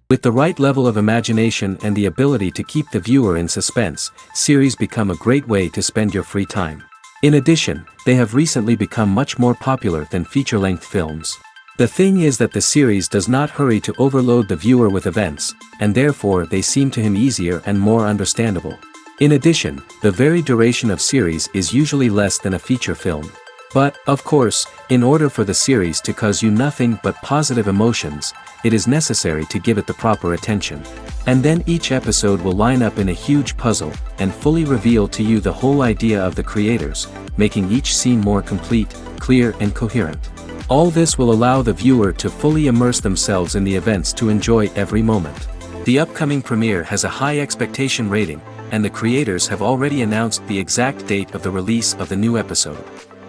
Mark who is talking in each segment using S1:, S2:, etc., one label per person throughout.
S1: With the right level of imagination and the ability to keep the viewer in suspense, series become a great way to spend your free time. In addition, they have recently become much more popular than feature-length films. The thing is that the series does not hurry to overload the viewer with events, and therefore they seem to him easier and more understandable. In addition, the very duration of series is usually less than a feature film. But, of course, in order for the series to cause you nothing but positive emotions, it is necessary to give it the proper attention. And then each episode will line up in a huge puzzle, and fully reveal to you the whole idea of the creators, making each scene more complete, clear and coherent. All this will allow the viewer to fully immerse themselves in the events to enjoy every moment. The upcoming premiere has a high expectation rating, and the creators have already announced the exact date of the release of the new episode.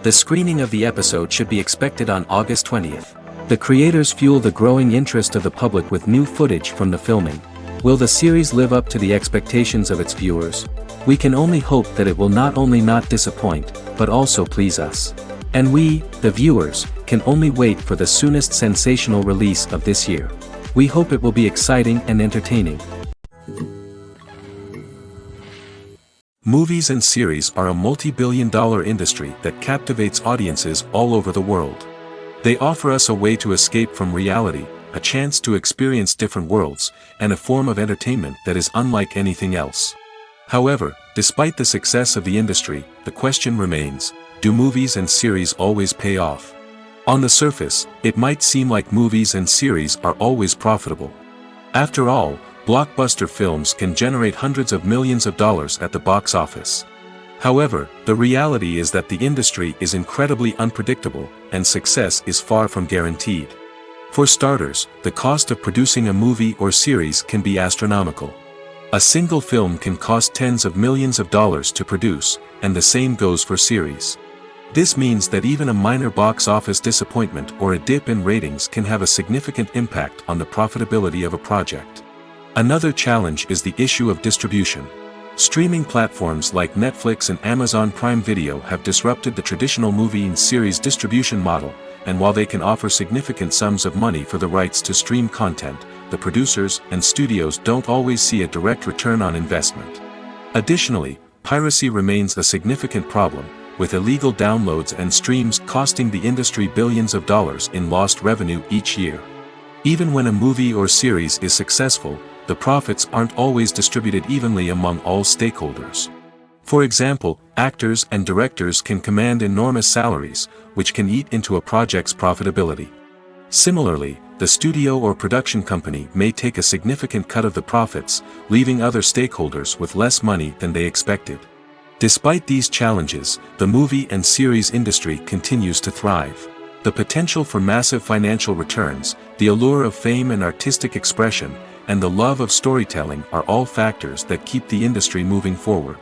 S1: The screening of the episode should be expected on August 20th. The creators fuel the growing interest of the public with new footage from the filming. Will the series live up to the expectations of its viewers? We can only hope that it will not only not disappoint, but also please us. And we, the viewers, can only wait for the soonest sensational release of this year. We hope it will be exciting and entertaining. Movies and series are a multi-billion-dollar industry that captivates audiences all over the world. They offer us a way to escape from reality, a chance to experience different worlds, and a form of entertainment that is unlike anything else. However, despite the success of the industry, the question remains, do movies and series always pay off? On the surface, it might seem like movies and series are always profitable. After all, blockbuster films can generate hundreds of millions of dollars at the box office. However, the reality is that the industry is incredibly unpredictable, and success is far from guaranteed. For starters, the cost of producing a movie or series can be astronomical. A single film can cost tens of millions of dollars to produce, and the same goes for series. This means that even a minor box office disappointment or a dip in ratings can have a significant impact on the profitability of a project. Another challenge is the issue of distribution. Streaming platforms like Netflix and Amazon Prime Video have disrupted the traditional movie and series distribution model, and while they can offer significant sums of money for the rights to stream content, the producers and studios don't always see a direct return on investment. Additionally, piracy remains a significant problem, with illegal downloads and streams costing the industry billions of dollars in lost revenue each year. Even when a movie or series is successful, the profits aren't always distributed evenly among all stakeholders. For example, actors and directors can command enormous salaries, which can eat into a project's profitability. Similarly, the studio or production company may take a significant cut of the profits, leaving other stakeholders with less money than they expected. Despite these challenges, the movie and series industry continues to thrive. The potential for massive financial returns, the allure of fame and artistic expression, and the love of storytelling are all factors that keep the industry moving forward.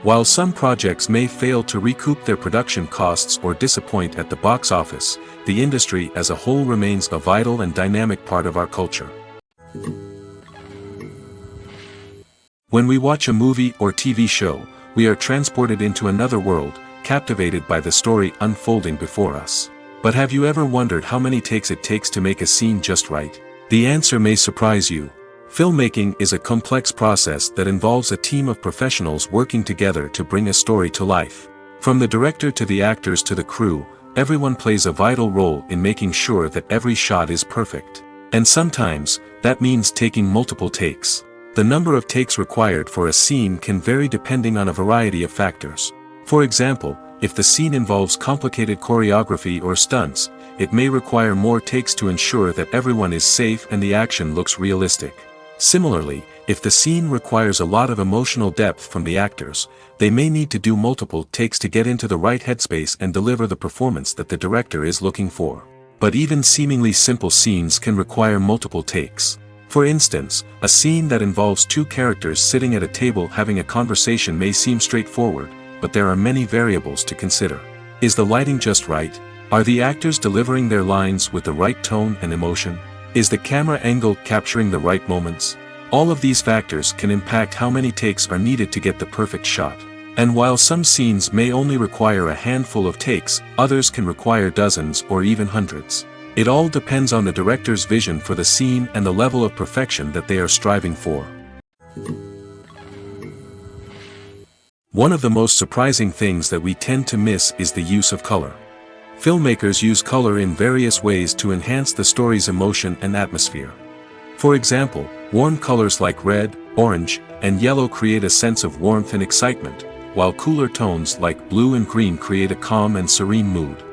S1: While some projects may fail to recoup their production costs or disappoint at the box office, the industry as a whole remains a vital and dynamic part of our culture. When we watch a movie or TV show, we are transported into another world, captivated by the story unfolding before us. But have you ever wondered how many takes it takes to make a scene just right? The answer may surprise you. Filmmaking is a complex process that involves a team of professionals working together to bring a story to life. From the director to the actors to the crew, everyone plays a vital role in making sure that every shot is perfect. And sometimes, that means taking multiple takes. The number of takes required for a scene can vary depending on a variety of factors. For example, if the scene involves complicated choreography or stunts, it may require more takes to ensure that everyone is safe and the action looks realistic. Similarly, if the scene requires a lot of emotional depth from the actors, they may need to do multiple takes to get into the right headspace and deliver the performance that the director is looking for. But even seemingly simple scenes can require multiple takes. For instance, a scene that involves two characters sitting at a table having a conversation may seem straightforward, but there are many variables to consider. Is the lighting just right? Are the actors delivering their lines with the right tone and emotion? Is the camera angle capturing the right moments? All of these factors can impact how many takes are needed to get the perfect shot. And while some scenes may only require a handful of takes, others can require dozens or even hundreds. It all depends on the director's vision for the scene and the level of perfection that they are striving for. One of the most surprising things that we tend to miss is the use of color. Filmmakers use color in various ways to enhance the story's emotion and atmosphere. For example, warm colors like red, orange, and yellow create a sense of warmth and excitement, while cooler tones like blue and green create a calm and serene mood.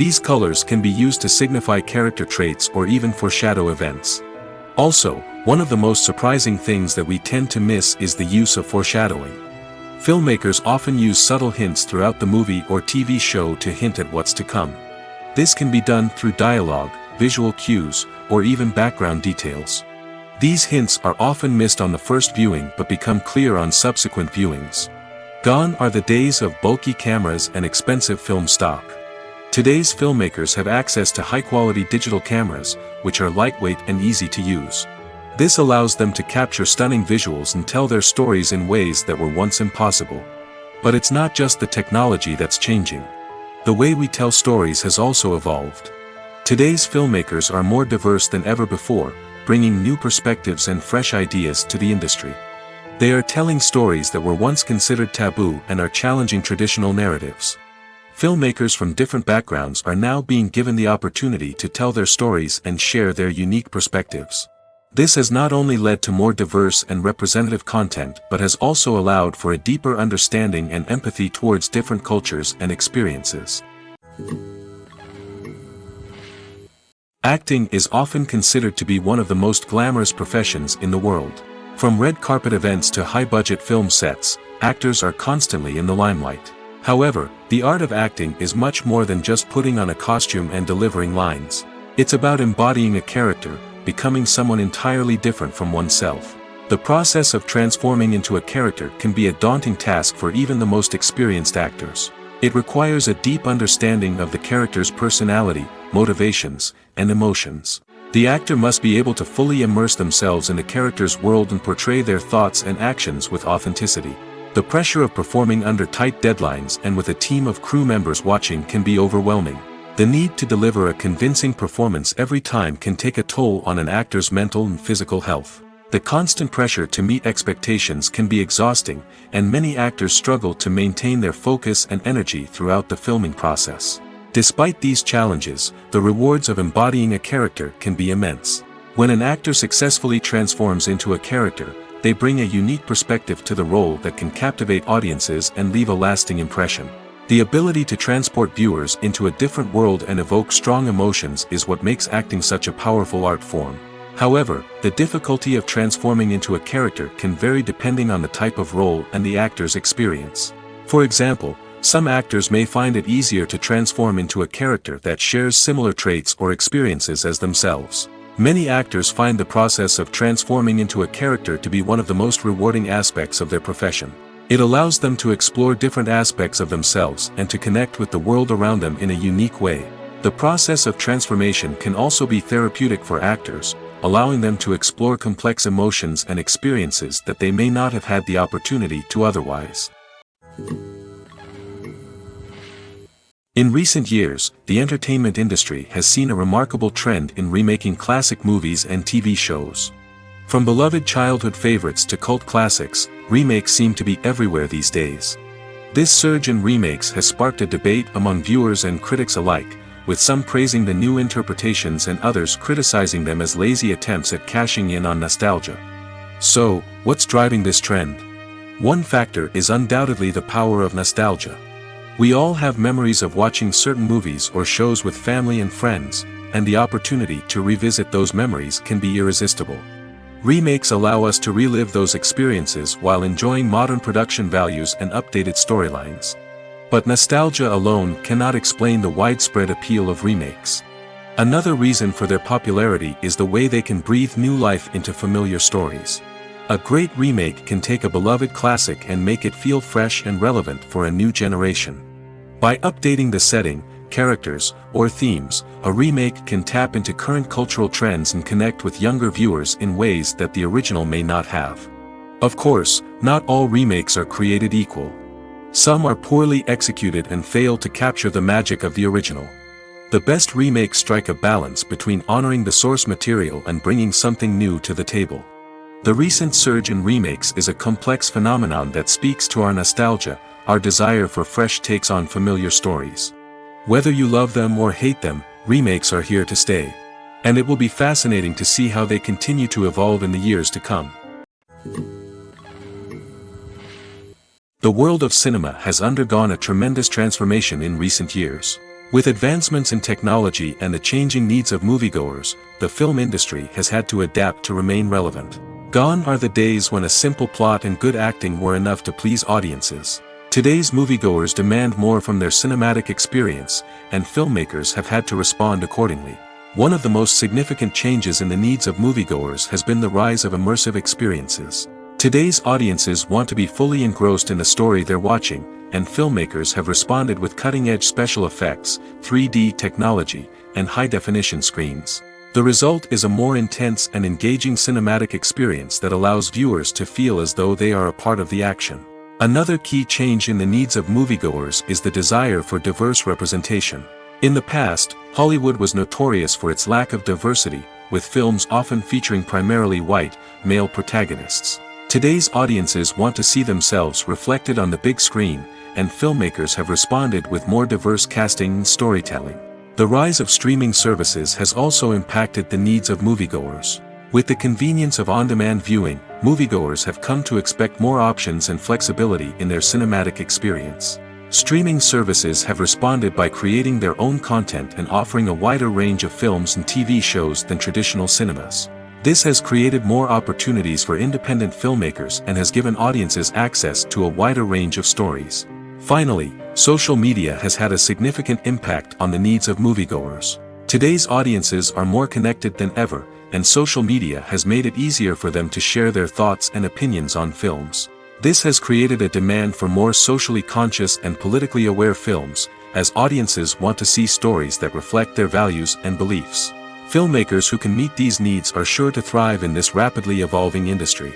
S1: These colors can be used to signify character traits or even foreshadow events. Also, one of the most surprising things that we tend to miss is the use of foreshadowing. Filmmakers often use subtle hints throughout the movie or TV show to hint at what's to come. This can be done through dialogue, visual cues, or even background details. These hints are often missed on the first viewing but become clear on subsequent viewings. Gone are the days of bulky cameras and expensive film stock. Today's filmmakers have access to high-quality digital cameras, which are lightweight and easy to use. This allows them to capture stunning visuals and tell their stories in ways that were once impossible. But it's not just the technology that's changing. The way we tell stories has also evolved. Today's filmmakers are more diverse than ever before, bringing new perspectives and fresh ideas to the industry. They are telling stories that were once considered taboo and are challenging traditional narratives. Filmmakers from different backgrounds are now being given the opportunity to tell their stories and share their unique perspectives. This has not only led to more diverse and representative content but has also allowed for a deeper understanding and empathy towards different cultures and experiences. Acting is often considered to be one of the most glamorous professions in the world. From red carpet events to high-budget film sets, actors are constantly in the limelight. However, the art of acting is much more than just putting on a costume and delivering lines. It's about embodying a character, becoming someone entirely different from oneself. The process of transforming into a character can be a daunting task for even the most experienced actors. It requires a deep understanding of the character's personality, motivations, and emotions. The actor must be able to fully immerse themselves in the character's world and portray their thoughts and actions with authenticity. The pressure of performing under tight deadlines and with a team of crew members watching can be overwhelming. The need to deliver a convincing performance every time can take a toll on an actor's mental and physical health. The constant pressure to meet expectations can be exhausting, and many actors struggle to maintain their focus and energy throughout the filming process. Despite these challenges, the rewards of embodying a character can be immense. When an actor successfully transforms into a character, they bring a unique perspective to the role that can captivate audiences and leave a lasting impression. The ability to transport viewers into a different world and evoke strong emotions is what makes acting such a powerful art form. However, the difficulty of transforming into a character can vary depending on the type of role and the actor's experience. For example, some actors may find it easier to transform into a character that shares similar traits or experiences as themselves. Many actors find the process of transforming into a character to be one of the most rewarding aspects of their profession. It allows them to explore different aspects of themselves and to connect with the world around them in a unique way. The process of transformation can also be therapeutic for actors, allowing them to explore complex emotions and experiences that they may not have had the opportunity to otherwise. In recent years, the entertainment industry has seen a remarkable trend in remaking classic movies and TV shows. From beloved childhood favorites to cult classics, remakes seem to be everywhere these days. This surge in remakes has sparked a debate among viewers and critics alike, with some praising the new interpretations and others criticizing them as lazy attempts at cashing in on nostalgia. So, what's driving this trend? One factor is undoubtedly the power of nostalgia. We all have memories of watching certain movies or shows with family and friends, and the opportunity to revisit those memories can be irresistible. Remakes allow us to relive those experiences while enjoying modern production values and updated storylines. But nostalgia alone cannot explain the widespread appeal of remakes. Another reason for their popularity is the way they can breathe new life into familiar stories. A great remake can take a beloved classic and make it feel fresh and relevant for a new generation. By updating the setting, characters, or themes, a remake can tap into current cultural trends and connect with younger viewers in ways that the original may not have. Of course, not all remakes are created equal. Some are poorly executed and fail to capture the magic of the original. The best remakes strike a balance between honoring the source material and bringing something new to the table. The recent surge in remakes is a complex phenomenon that speaks to our nostalgia, our desire for fresh takes on familiar stories. Whether you love them or hate them, remakes are here to stay. And it will be fascinating to see how they continue to evolve in the years to come. The world of cinema has undergone a tremendous transformation in recent years. With advancements in technology and the changing needs of moviegoers, the film industry has had to adapt to remain relevant. Gone are the days when a simple plot and good acting were enough to please audiences. Today's moviegoers demand more from their cinematic experience, and filmmakers have had to respond accordingly. One of the most significant changes in the needs of moviegoers has been the rise of immersive experiences. Today's audiences want to be fully engrossed in the story they're watching, and filmmakers have responded with cutting-edge special effects, 3D technology, and high-definition screens. The result is a more intense and engaging cinematic experience that allows viewers to feel as though they are a part of the action. Another key change in the needs of moviegoers is the desire for diverse representation. In the past, Hollywood was notorious for its lack of diversity, with films often featuring primarily white, male protagonists. Today's audiences want to see themselves reflected on the big screen, and filmmakers have responded with more diverse casting and storytelling. The rise of streaming services has also impacted the needs of moviegoers. With the convenience of on-demand viewing, moviegoers have come to expect more options and flexibility in their cinematic experience. Streaming services have responded by creating their own content and offering a wider range of films and TV shows than traditional cinemas. This has created more opportunities for independent filmmakers and has given audiences access to a wider range of stories. Finally, social media has had a significant impact on the needs of moviegoers. Today's audiences are more connected than ever, and social media has made it easier for them to share their thoughts and opinions on films. This has created a demand for more socially conscious and politically aware films, as audiences want to see stories that reflect their values and beliefs. Filmmakers who can meet these needs are sure to thrive in this rapidly evolving industry.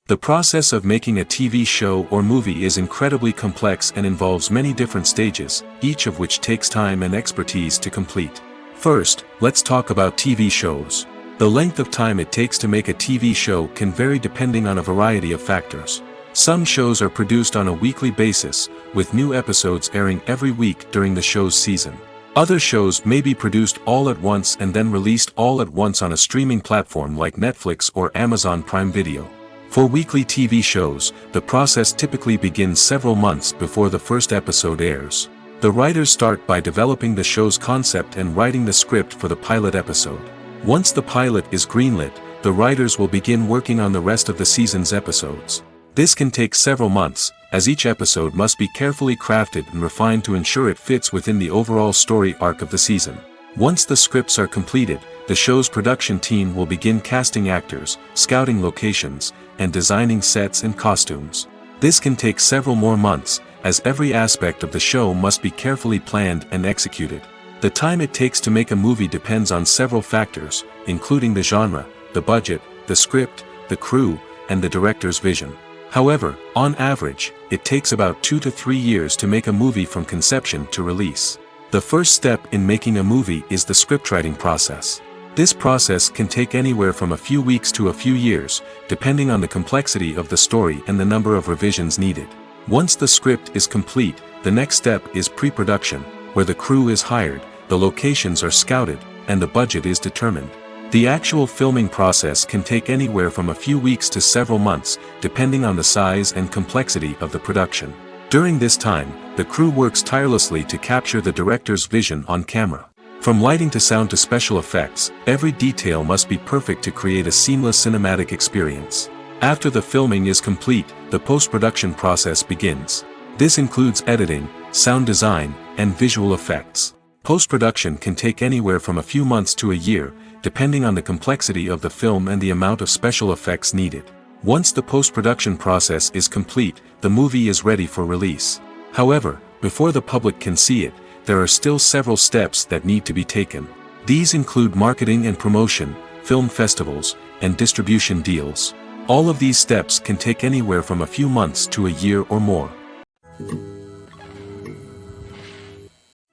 S1: The process of making a TV show or movie is incredibly complex and involves many different stages, each of which takes time and expertise to complete. First, let's talk about TV shows. The length of time it takes to make a TV show can vary depending on a variety of factors. Some shows are produced on a weekly basis, with new episodes airing every week during the show's season. Other shows may be produced all at once and then released all at once on a streaming platform like Netflix or Amazon Prime Video. For weekly TV shows, the process typically begins several months before the first episode airs. The writers start by developing the show's concept and writing the script for the pilot episode. Once the pilot is greenlit, the writers will begin working on the rest of the season's episodes. This can take several months, as each episode must be carefully crafted and refined to ensure it fits within the overall story arc of the season. Once the scripts are completed, the show's production team will begin casting actors, scouting locations, and designing sets and costumes. This can take several more months, as every aspect of the show must be carefully planned and executed. The time it takes to make a movie depends on several factors, including the genre, the budget, the script, the crew, and the director's vision. However, on average, it takes about 2 to 3 years to make a movie from conception to release. The first step in making a movie is the scriptwriting process. This process can take anywhere from a few weeks to a few years, depending on the complexity of the story and the number of revisions needed. Once the script is complete, the next step is pre-production, where the crew is hired, the locations are scouted, and the budget is determined. The actual filming process can take anywhere from a few weeks to several months, depending on the size and complexity of the production. During this time, the crew works tirelessly to capture the director's vision on camera. From lighting to sound to special effects, every detail must be perfect to create a seamless cinematic experience. After the filming is complete, the post-production process begins. This includes editing, sound design, and visual effects. Post-production can take anywhere from a few months to a year, depending on the complexity of the film and the amount of special effects needed. Once the post-production process is complete, the movie is ready for release. However, before the public can see it, there are still several steps that need to be taken. These include marketing and promotion, film festivals, and distribution deals. All of these steps can take anywhere from a few months to a year or more.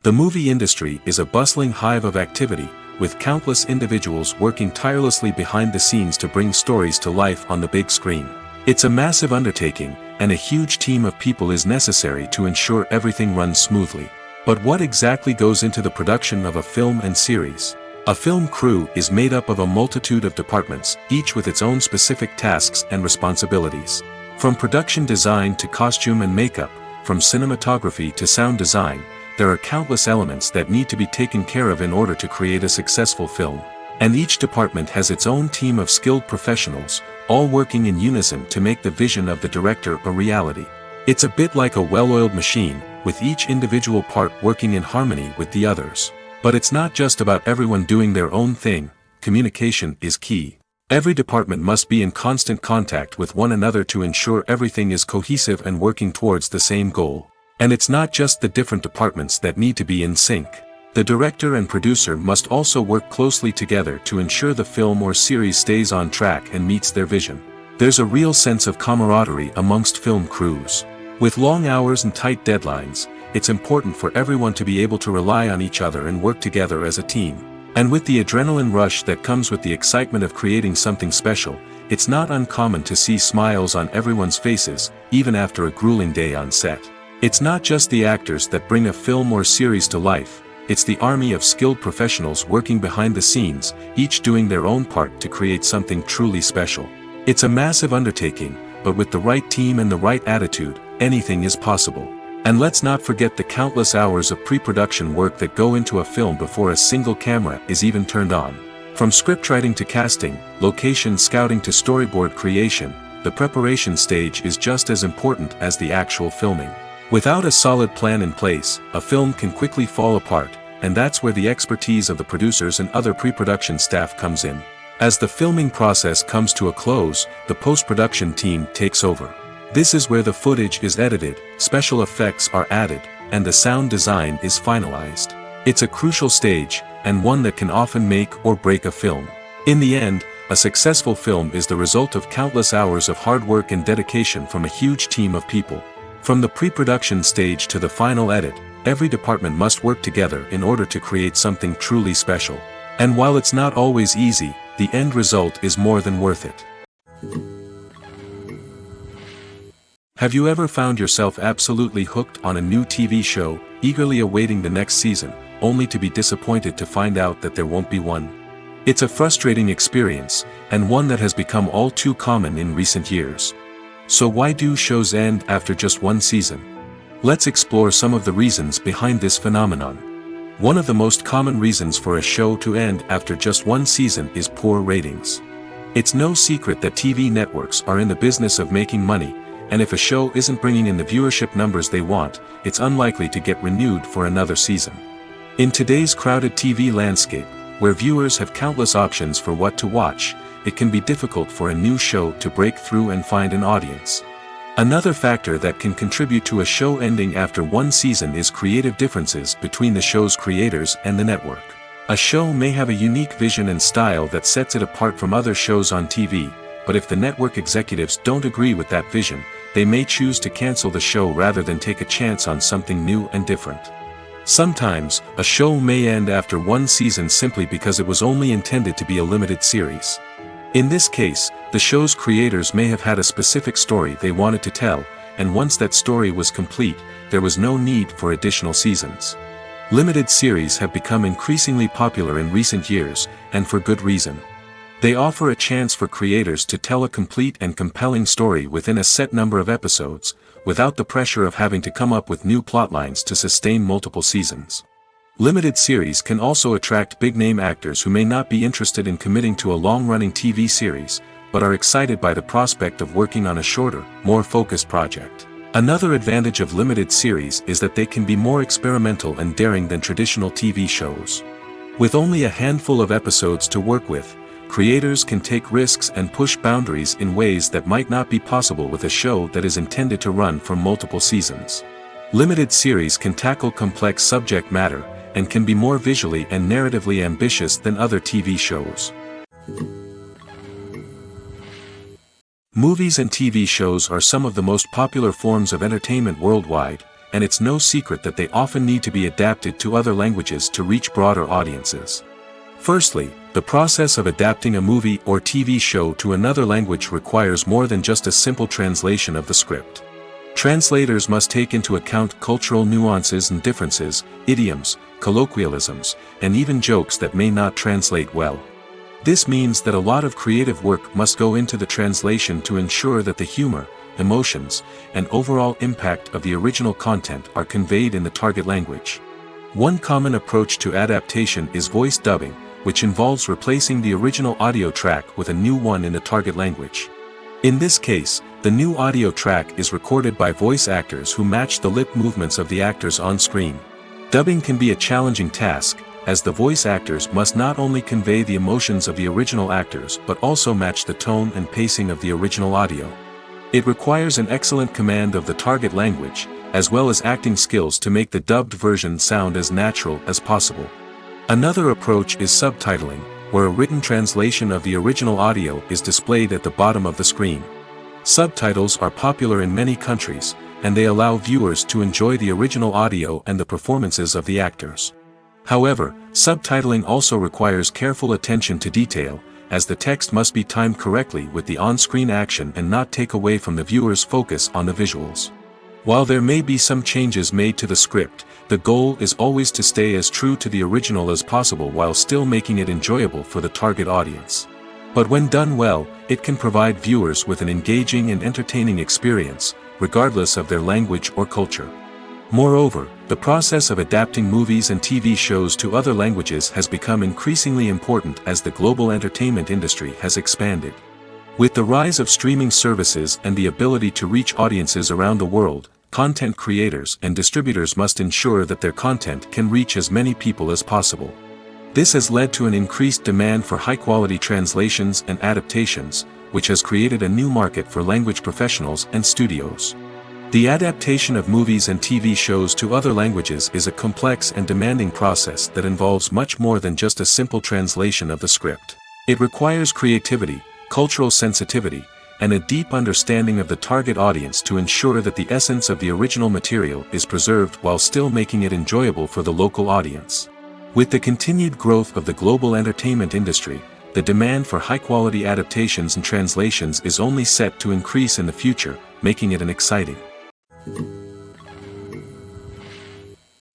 S1: The movie industry is a bustling hive of activity, with countless individuals working tirelessly behind the scenes to bring stories to life on the big screen. It's a massive undertaking, and a huge team of people is necessary to ensure everything runs smoothly. But what exactly goes into the production of a film and series? A film crew is made up of a multitude of departments, each with its own specific tasks and responsibilities. From production design to costume and makeup, from cinematography to sound design, there are countless elements that need to be taken care of in order to create a successful film. And each department has its own team of skilled professionals, all working in unison to make the vision of the director a reality. It's a bit like a well-oiled machine, with each individual part working in harmony with the others. But it's not just about everyone doing their own thing. Communication is key. Every department must be in constant contact with one another to ensure everything is cohesive and working towards the same goal. And it's not just the different departments that need to be in sync. The director and producer must also work closely together to ensure the film or series stays on track and meets their vision. There's a real sense of camaraderie amongst film crews. With long hours and tight deadlines, it's important for everyone to be able to rely on each other and work together as a team. And with the adrenaline rush that comes with the excitement of creating something special, it's not uncommon to see smiles on everyone's faces, even after a grueling day on set. It's not just the actors that bring a film or series to life, it's the army of skilled professionals working behind the scenes, each doing their own part to create something truly special. It's a massive undertaking, but with the right team and the right attitude, anything is possible. And let's not forget the countless hours of pre-production work that go into a film before a single camera is even turned on. From scriptwriting to casting, location scouting to storyboard creation, the preparation stage is just as important as the actual filming. Without a solid plan in place, a film can quickly fall apart, and that's where the expertise of the producers and other pre-production staff comes in. As the filming process comes to a close, the post-production team takes over. This is where the footage is edited, special effects are added, and the sound design is finalized. It's a crucial stage, and one that can often make or break a film. In the end, a successful film is the result of countless hours of hard work and dedication from a huge team of people. From the pre-production stage to the final edit, every department must work together in order to create something truly special. And while it's not always easy, the end result is more than worth it. Have you ever found yourself absolutely hooked on a new TV show, eagerly awaiting the next season, only to be disappointed to find out that there won't be one? It's a frustrating experience, and one that has become all too common in recent years. So why do shows end after just one season? Let's explore some of the reasons behind this phenomenon. One of the most common reasons for a show to end after just one season is poor ratings. It's no secret that TV networks are in the business of making money, and if a show isn't bringing in the viewership numbers they want, it's unlikely to get renewed for another season. In today's crowded TV landscape, where viewers have countless options for what to watch, it can be difficult for a new show to break through and find an audience. Another factor that can contribute to a show ending after one season is creative differences between the show's creators and the network. A show may have a unique vision and style that sets it apart from other shows on TV, but if the network executives don't agree with that vision, they may choose to cancel the show rather than take a chance on something new and different. Sometimes, a show may end after one season simply because it was only intended to be a limited series. In this case, the show's creators may have had a specific story they wanted to tell, and once that story was complete, there was no need for additional seasons. Limited series have become increasingly popular in recent years, and for good reason. They offer a chance for creators to tell a complete and compelling story within a set number of episodes, without the pressure of having to come up with new plotlines to sustain multiple seasons. Limited series can also attract big-name actors who may not be interested in committing to a long-running TV series, but are excited by the prospect of working on a shorter, more focused project. Another advantage of limited series is that they can be more experimental and daring than traditional TV shows. With only a handful of episodes to work with, creators can take risks and push boundaries in ways that might not be possible with a show that is intended to run for multiple seasons. Limited series can tackle complex subject matter, and can be more visually and narratively ambitious than other TV shows. Movies and TV shows are some of the most popular forms of entertainment worldwide, and it's no secret that they often need to be adapted to other languages to reach broader audiences. Firstly, the process of adapting a movie or TV show to another language requires more than just a simple translation of the script. Translators must take into account cultural nuances and differences, idioms, colloquialisms, and even jokes that may not translate well. This means that a lot of creative work must go into the translation to ensure that the humor, emotions, and overall impact of the original content are conveyed in the target language. One common approach to adaptation is voice dubbing, which involves replacing the original audio track with a new one in the target language. In this case, the new audio track is recorded by voice actors who match the lip movements of the actors on screen. Dubbing can be a challenging task, as the voice actors must not only convey the emotions of the original actors but also match the tone and pacing of the original audio. It requires an excellent command of the target language, as well as acting skills to make the dubbed version sound as natural as possible. Another approach is subtitling, where a written translation of the original audio is displayed at the bottom of the screen. Subtitles are popular in many countries, and they allow viewers to enjoy the original audio and the performances of the actors. However, subtitling also requires careful attention to detail, as the text must be timed correctly with the on-screen action and not take away from the viewer's focus on the visuals. While there may be some changes made to the script, the goal is always to stay as true to the original as possible while still making it enjoyable for the target audience. But when done well, it can provide viewers with an engaging and entertaining experience, regardless of their language or culture. Moreover, the process of adapting movies and TV shows to other languages has become increasingly important as the global entertainment industry has expanded. With the rise of streaming services and the ability to reach audiences around the world, content creators and distributors must ensure that their content can reach as many people as possible. This has led to an increased demand for high-quality translations and adaptations, which has created a new market for language professionals and studios. The adaptation of movies and TV shows to other languages is a complex and demanding process that involves much more than just a simple translation of the script. It requires creativity, cultural sensitivity, and a deep understanding of the target audience to ensure that the essence of the original material is preserved while still making it enjoyable for the local audience. With the continued growth of the global entertainment industry, the demand for high-quality adaptations and translations is only set to increase in the future, making it an exciting.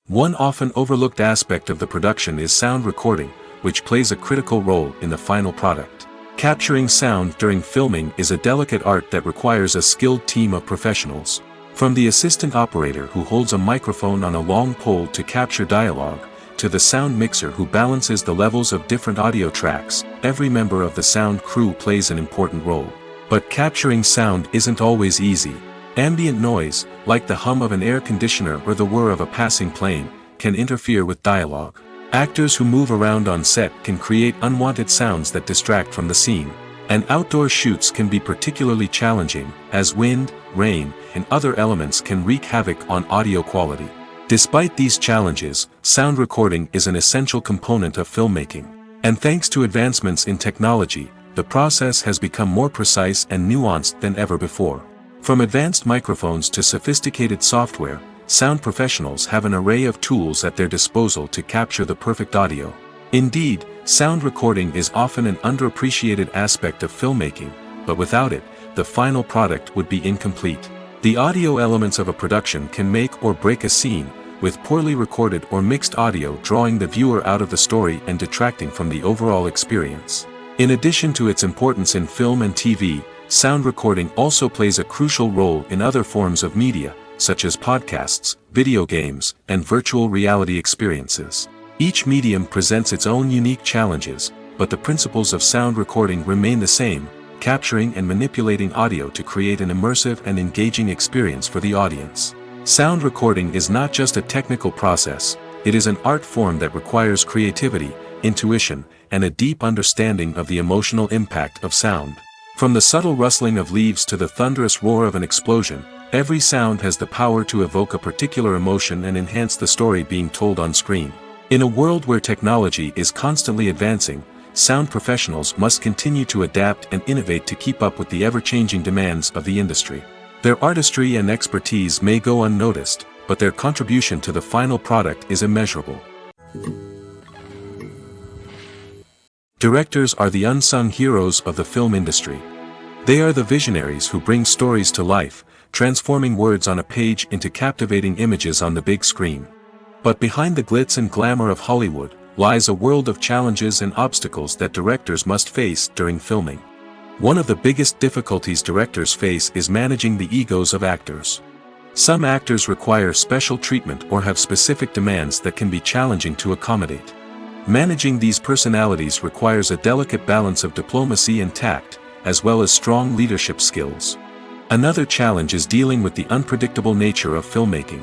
S1: One often overlooked aspect of the production is sound recording, which plays a critical role in the final product. Capturing sound during filming is a delicate art that requires a skilled team of professionals. From the assistant operator who holds a microphone on a long pole to capture dialogue, to the sound mixer who balances the levels of different audio tracks, every member of the sound crew plays an important role. But capturing sound isn't always easy. Ambient noise, like the hum of an air conditioner or the whir of a passing plane, can interfere with dialogue. Actors who move around on set can create unwanted sounds that distract from the scene. And outdoor shoots can be particularly challenging, as wind, rain, and other elements can wreak havoc on audio quality. Despite these challenges, sound recording is an essential component of filmmaking. And thanks to advancements in technology, the process has become more precise and nuanced than ever before. From advanced microphones to sophisticated software, sound professionals have an array of tools at their disposal to capture the perfect audio. Indeed, sound recording is often an underappreciated aspect of filmmaking, but without it, the final product would be incomplete. The audio elements of a production can make or break a scene, with poorly recorded or mixed audio drawing the viewer out of the story and detracting from the overall experience. In addition to its importance in film and TV, sound recording also plays a crucial role in other forms of media, such as podcasts, video games, and virtual reality experiences. Each medium presents its own unique challenges, but the principles of sound recording remain the same, capturing and manipulating audio to create an immersive and engaging experience for the audience. Sound recording is not just a technical process, it is an art form that requires creativity, intuition, and a deep understanding of the emotional impact of sound. From the subtle rustling of leaves to the thunderous roar of an explosion, every sound has the power to evoke a particular emotion and enhance the story being told on screen. In a world where technology is constantly advancing, sound professionals must continue to adapt and innovate to keep up with the ever-changing demands of the industry. Their artistry and expertise may go unnoticed, but their contribution to the final product is immeasurable. Directors are the unsung heroes of the film industry. They are the visionaries who bring stories to life, transforming words on a page into captivating images on the big screen. But behind the glitz and glamour of Hollywood lies a world of challenges and obstacles that directors must face during filming. One of the biggest difficulties directors face is managing the egos of actors. Some actors require special treatment or have specific demands that can be challenging to accommodate. Managing these personalities requires a delicate balance of diplomacy and tact, as well as strong leadership skills. Another challenge is dealing with the unpredictable nature of filmmaking.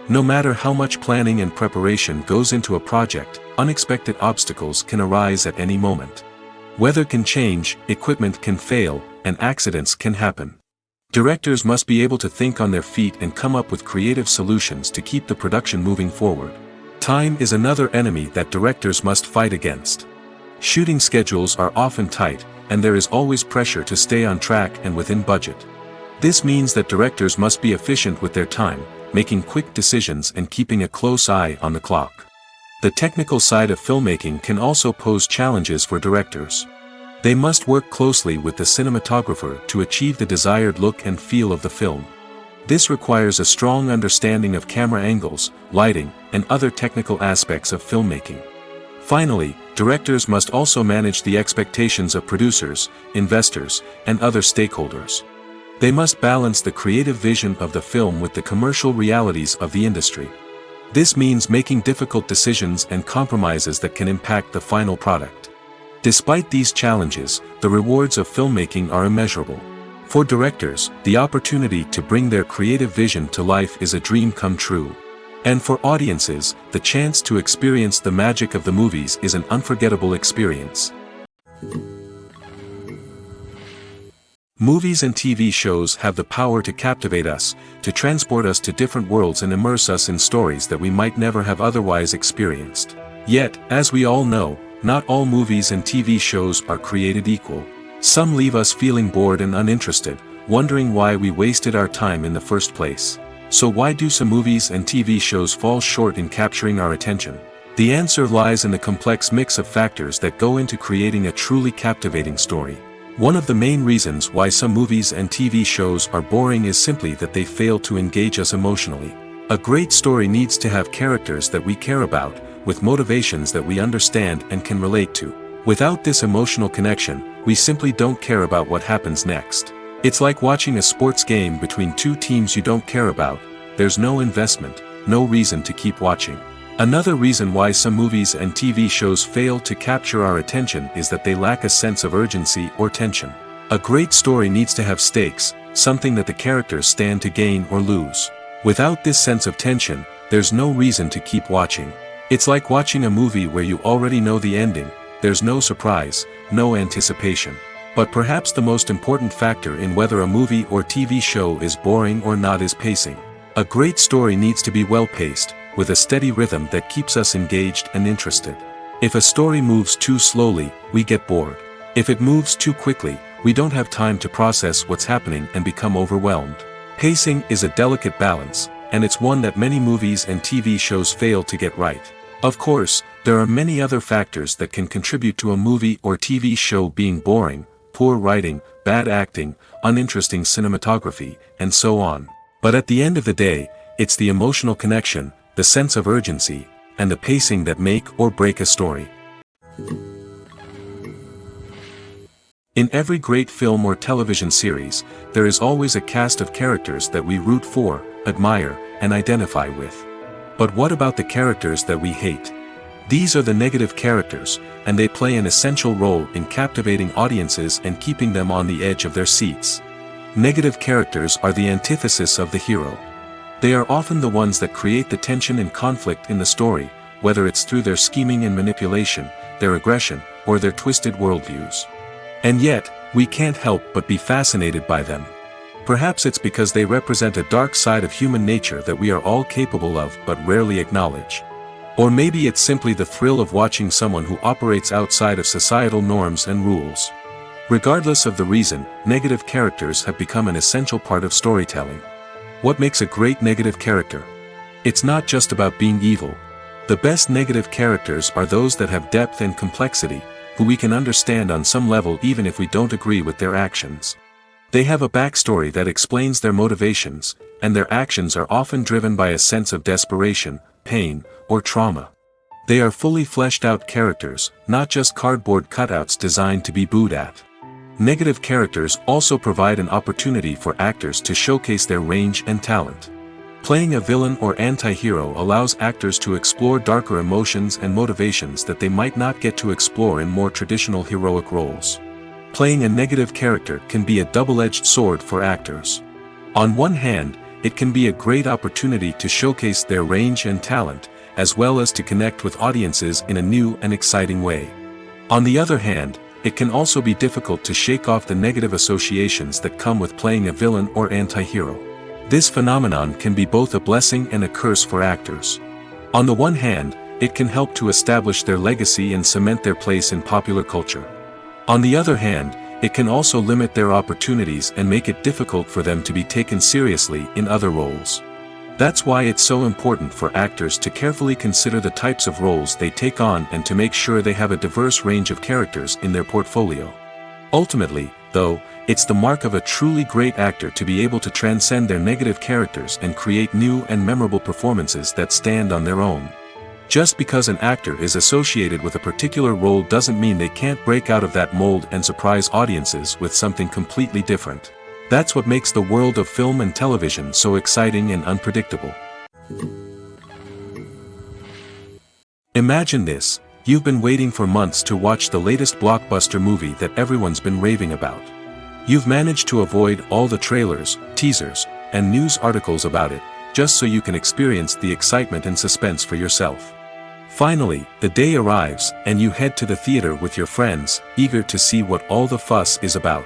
S1: No matter how much planning and preparation goes into a project, unexpected obstacles can arise at any moment. Weather can change, equipment can fail, and accidents can happen. Directors must be able to think on their feet and come up with creative solutions to keep the production moving forward. Time is another enemy that directors must fight against. Shooting schedules are often tight, and there is always pressure to stay on track and within budget. This means that directors must be efficient with their time, making quick decisions and keeping a close eye on the clock. The technical side of filmmaking can also pose challenges for directors. They must work closely with the cinematographer to achieve the desired look and feel of the film. This requires a strong understanding of camera angles, lighting, and other technical aspects of filmmaking. Finally, directors must also manage the expectations of producers, investors, and other stakeholders. They must balance the creative vision of the film with the commercial realities of the industry. This means making difficult decisions and compromises that can impact the final product. Despite these challenges, the rewards of filmmaking are immeasurable. For directors, the opportunity to bring their creative vision to life is a dream come true. And for audiences, the chance to experience the magic of the movies is an unforgettable experience. Movies and TV shows have the power to captivate us, to transport us to different worlds and immerse us in stories that we might never have otherwise experienced. Yet, as we all know, not all movies and TV shows are created equal. Some leave us feeling bored and uninterested, wondering why we wasted our time in the first place. So why do some movies and TV shows fall short in capturing our attention? The answer lies in the complex mix of factors that go into creating a truly captivating story. One of the main reasons why some movies and TV shows are boring is simply that they fail to engage us emotionally. A great story needs to have characters that we care about, with motivations that we understand and can relate to. Without this emotional connection, we simply don't care about what happens next. It's like watching a sports game between two teams you don't care about. There's no investment, no reason to keep watching. Another reason why some movies and TV shows fail to capture our attention is that they lack a sense of urgency or tension. A great story needs to have stakes, something that the characters stand to gain or lose. Without this sense of tension, there's no reason to keep watching. It's like watching a movie where you already know the ending. There's no surprise, no anticipation. But perhaps the most important factor in whether a movie or TV show is boring or not is pacing. A great story needs to be well-paced, with a steady rhythm that keeps us engaged and interested. If a story moves too slowly, we get bored. If it moves too quickly, we don't have time to process what's happening and become overwhelmed. Pacing is a delicate balance, and it's one that many movies and TV shows fail to get right. Of course, there are many other factors that can contribute to a movie or TV show being boring: poor writing, bad acting, uninteresting cinematography, and so on. But at the end of the day, it's the emotional connection, the sense of urgency, and the pacing that make or break a story. In every great film or television series, there is always a cast of characters that we root for, admire, and identify with. But what about the characters that we hate? These are the negative characters, and they play an essential role in captivating audiences and keeping them on the edge of their seats. Negative characters are the antithesis of the hero. They are often the ones that create the tension and conflict in the story, whether it's through their scheming and manipulation, their aggression, or their twisted worldviews. And yet, we can't help but be fascinated by them. Perhaps it's because they represent a dark side of human nature that we are all capable of but rarely acknowledge. Or maybe it's simply the thrill of watching someone who operates outside of societal norms and rules. Regardless of the reason, negative characters have become an essential part of storytelling. What makes a great negative character? It's not just about being evil. The best negative characters are those that have depth and complexity, who we can understand on some level even if we don't agree with their actions. They have a backstory that explains their motivations, and their actions are often driven by a sense of desperation, pain, or trauma. They are fully fleshed out characters, not just cardboard cutouts designed to be booed at. Negative characters also provide an opportunity for actors to showcase their range and talent. Playing a villain or anti-hero allows actors to explore darker emotions and motivations that they might not get to explore in more traditional heroic roles. Playing a negative character can be a double-edged sword for actors. On one hand, it can be a great opportunity to showcase their range and talent, as well as to connect with audiences in a new and exciting way. On the other hand, it can also be difficult to shake off the negative associations that come with playing a villain or anti-hero. This phenomenon can be both a blessing and a curse for actors. On the one hand, it can help to establish their legacy and cement their place in popular culture. On the other hand, it can also limit their opportunities and make it difficult for them to be taken seriously in other roles. That's why it's so important for actors to carefully consider the types of roles they take on and to make sure they have a diverse range of characters in their portfolio. Ultimately, though, it's the mark of a truly great actor to be able to transcend their negative characters and create new and memorable performances that stand on their own. Just because an actor is associated with a particular role doesn't mean they can't break out of that mold and surprise audiences with something completely different. That's what makes the world of film and television so exciting and unpredictable. Imagine this: you've been waiting for months to watch the latest blockbuster movie that everyone's been raving about. You've managed to avoid all the trailers, teasers, and news articles about it, just so you can experience the excitement and suspense for yourself. Finally, the day arrives, and you head to the theater with your friends, eager to see what all the fuss is about.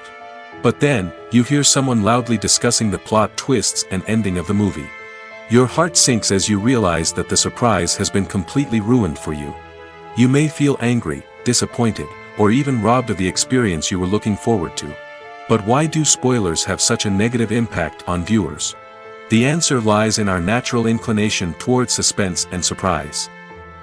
S1: But then, you hear someone loudly discussing the plot twists and ending of the movie. Your heart sinks as you realize that the surprise has been completely ruined for you. You may feel angry, disappointed, or even robbed of the experience you were looking forward to. But why do spoilers have such a negative impact on viewers? The answer lies in our natural inclination towards suspense and surprise.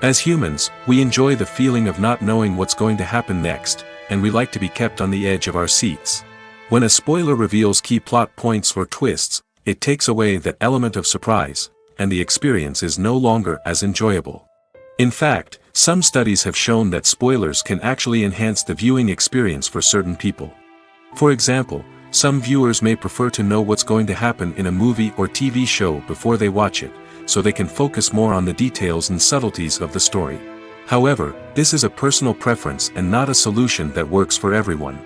S1: As humans, we enjoy the feeling of not knowing what's going to happen next, and we like to be kept on the edge of our seats. When a spoiler reveals key plot points or twists, it takes away that element of surprise, and the experience is no longer as enjoyable. In fact, some studies have shown that spoilers can actually enhance the viewing experience for certain people. For example, some viewers may prefer to know what's going to happen in a movie or TV show before they watch it, so they can focus more on the details and subtleties of the story. However, this is a personal preference and not a solution that works for everyone.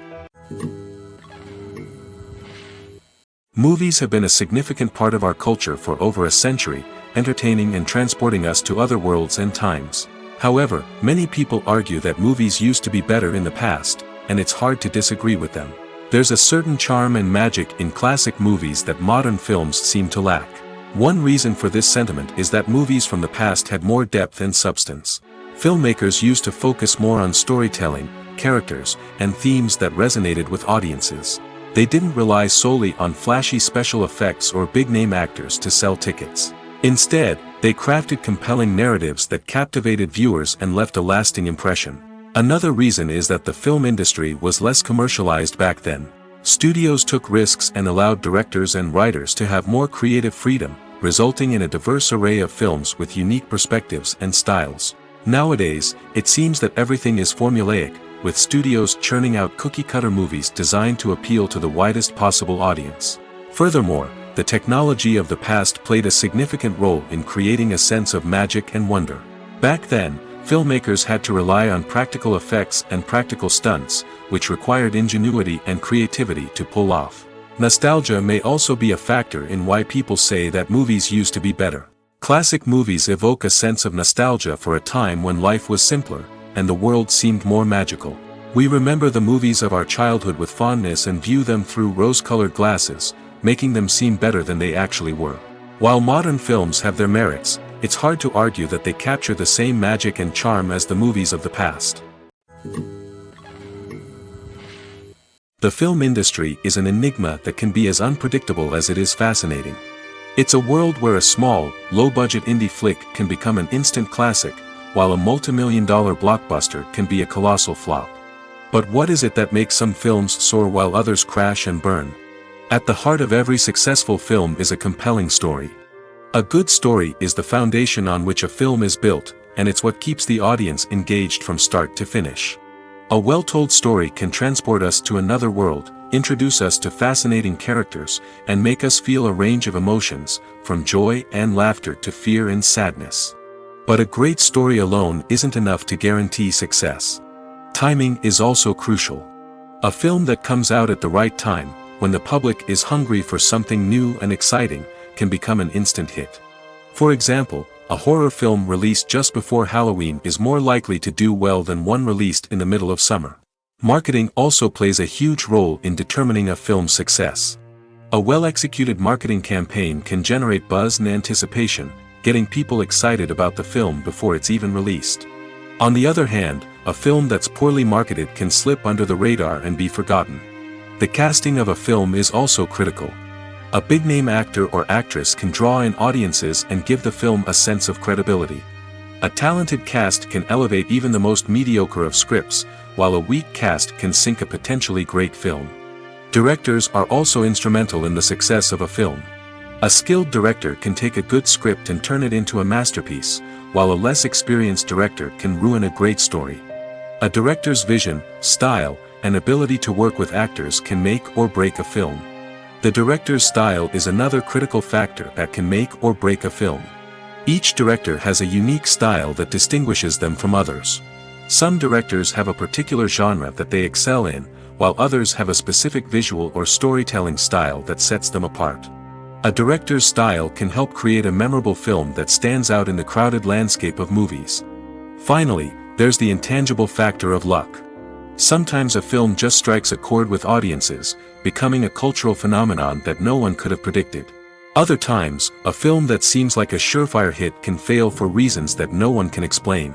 S1: Movies have been a significant part of our culture for over a century, entertaining and transporting us to other worlds and times. However, many people argue that movies used to be better in the past, and it's hard to disagree with them. There's a certain charm and magic in classic movies that modern films seem to lack. One reason for this sentiment is that movies from the past had more depth and substance. Filmmakers used to focus more on storytelling, characters, and themes that resonated with audiences. They didn't rely solely on flashy special effects or big-name actors to sell tickets. Instead, they crafted compelling narratives that captivated viewers and left a lasting impression. Another reason is that the film industry was less commercialized back then. Studios took risks and allowed directors and writers to have more creative freedom, resulting in a diverse array of films with unique perspectives and styles. Nowadays, it seems that everything is formulaic, with studios churning out cookie-cutter movies designed to appeal to the widest possible audience. Furthermore, the technology of the past played a significant role in creating a sense of magic and wonder. Back then, filmmakers had to rely on practical effects and practical stunts, which required ingenuity and creativity to pull off. Nostalgia may also be a factor in why people say that movies used to be better. Classic movies evoke a sense of nostalgia for a time when life was simpler, and the world seemed more magical. We remember the movies of our childhood with fondness and view them through rose-colored glasses, making them seem better than they actually were. While modern films have their merits, it's hard to argue that they capture the same magic and charm as the movies of the past. The film industry is an enigma that can be as unpredictable as it is fascinating. It's a world where a small, low-budget indie flick can become an instant classic, while a multi-million-dollar blockbuster can be a colossal flop. But what is it that makes some films soar while others crash and burn? At the heart of every successful film is a compelling story. A good story is the foundation on which a film is built, and it's what keeps the audience engaged from start to finish. A well-told story can transport us to another world, introduce us to fascinating characters, and make us feel a range of emotions, from joy and laughter to fear and sadness. But a great story alone isn't enough to guarantee success. Timing is also crucial. A film that comes out at the right time, when the public is hungry for something new and exciting, can become an instant hit. For example, a horror film released just before Halloween is more likely to do well than one released in the middle of summer. Marketing also plays a huge role in determining a film's success. A well-executed marketing campaign can generate buzz and anticipation, getting people excited about the film before it's even released. On the other hand, a film that's poorly marketed can slip under the radar and be forgotten. The casting of a film is also critical. A big-name actor or actress can draw in audiences and give the film a sense of credibility. A talented cast can elevate even the most mediocre of scripts, while a weak cast can sink a potentially great film. Directors are also instrumental in the success of a film. A skilled director can take a good script and turn it into a masterpiece, while a less experienced director can ruin a great story. A director's vision, style, and ability to work with actors can make or break a film. The director's style is another critical factor that can make or break a film. Each director has a unique style that distinguishes them from others. Some directors have a particular genre that they excel in, while others have a specific visual or storytelling style that sets them apart. A director's style can help create a memorable film that stands out in the crowded landscape of movies. Finally, there's the intangible factor of luck. Sometimes a film just strikes a chord with audiences, becoming a cultural phenomenon that no one could have predicted. Other times, a film that seems like a surefire hit can fail for reasons that no one can explain.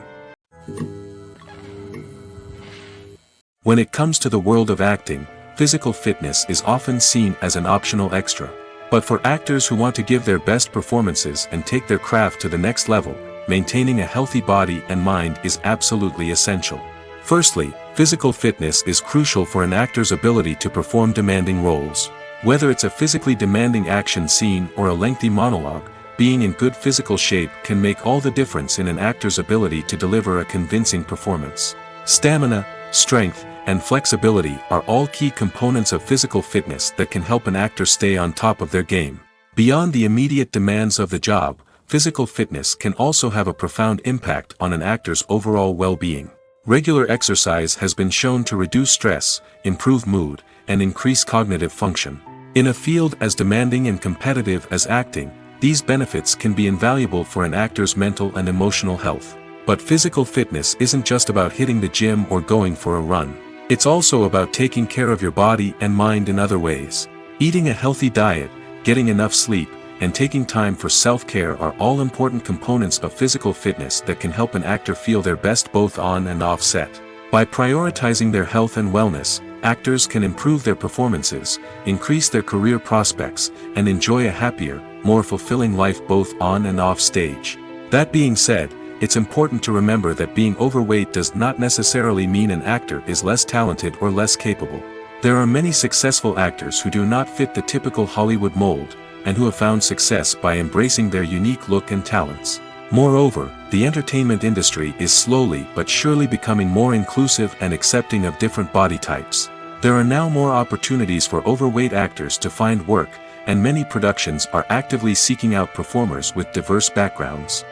S1: When it comes to the world of acting, physical fitness is often seen as an optional extra. But for actors who want to give their best performances and take their craft to the next level, maintaining a healthy body and mind is absolutely essential. Firstly, physical fitness is crucial for an actor's ability to perform demanding roles. Whether it's a physically demanding action scene or a lengthy monologue, being in good physical shape can make all the difference in an actor's ability to deliver a convincing performance. Stamina, strength, and flexibility are all key components of physical fitness that can help an actor stay on top of their game. Beyond the immediate demands of the job, physical fitness can also have a profound impact on an actor's overall well-being. Regular exercise has been shown to reduce stress, improve mood, and increase cognitive function. In a field as demanding and competitive as acting, these benefits can be invaluable for an actor's mental and emotional health. But physical fitness isn't just about hitting the gym or going for a run. It's also about taking care of your body and mind in other ways. Eating a healthy diet, getting enough sleep, and taking time for self-care are all important components of physical fitness that can help an actor feel their best both on and off set. By prioritizing their health and wellness, actors can improve their performances, increase their career prospects, and enjoy a happier, more fulfilling life both on and off stage. That being said, it's important to remember that being overweight does not necessarily mean an actor is less talented or less capable. There are many successful actors who do not fit the typical Hollywood mold, and who have found success by embracing their unique look and talents. Moreover, the entertainment industry is slowly but surely becoming more inclusive and accepting of different body types. There are now more opportunities for overweight actors to find work, and many productions are actively seeking out performers with diverse backgrounds.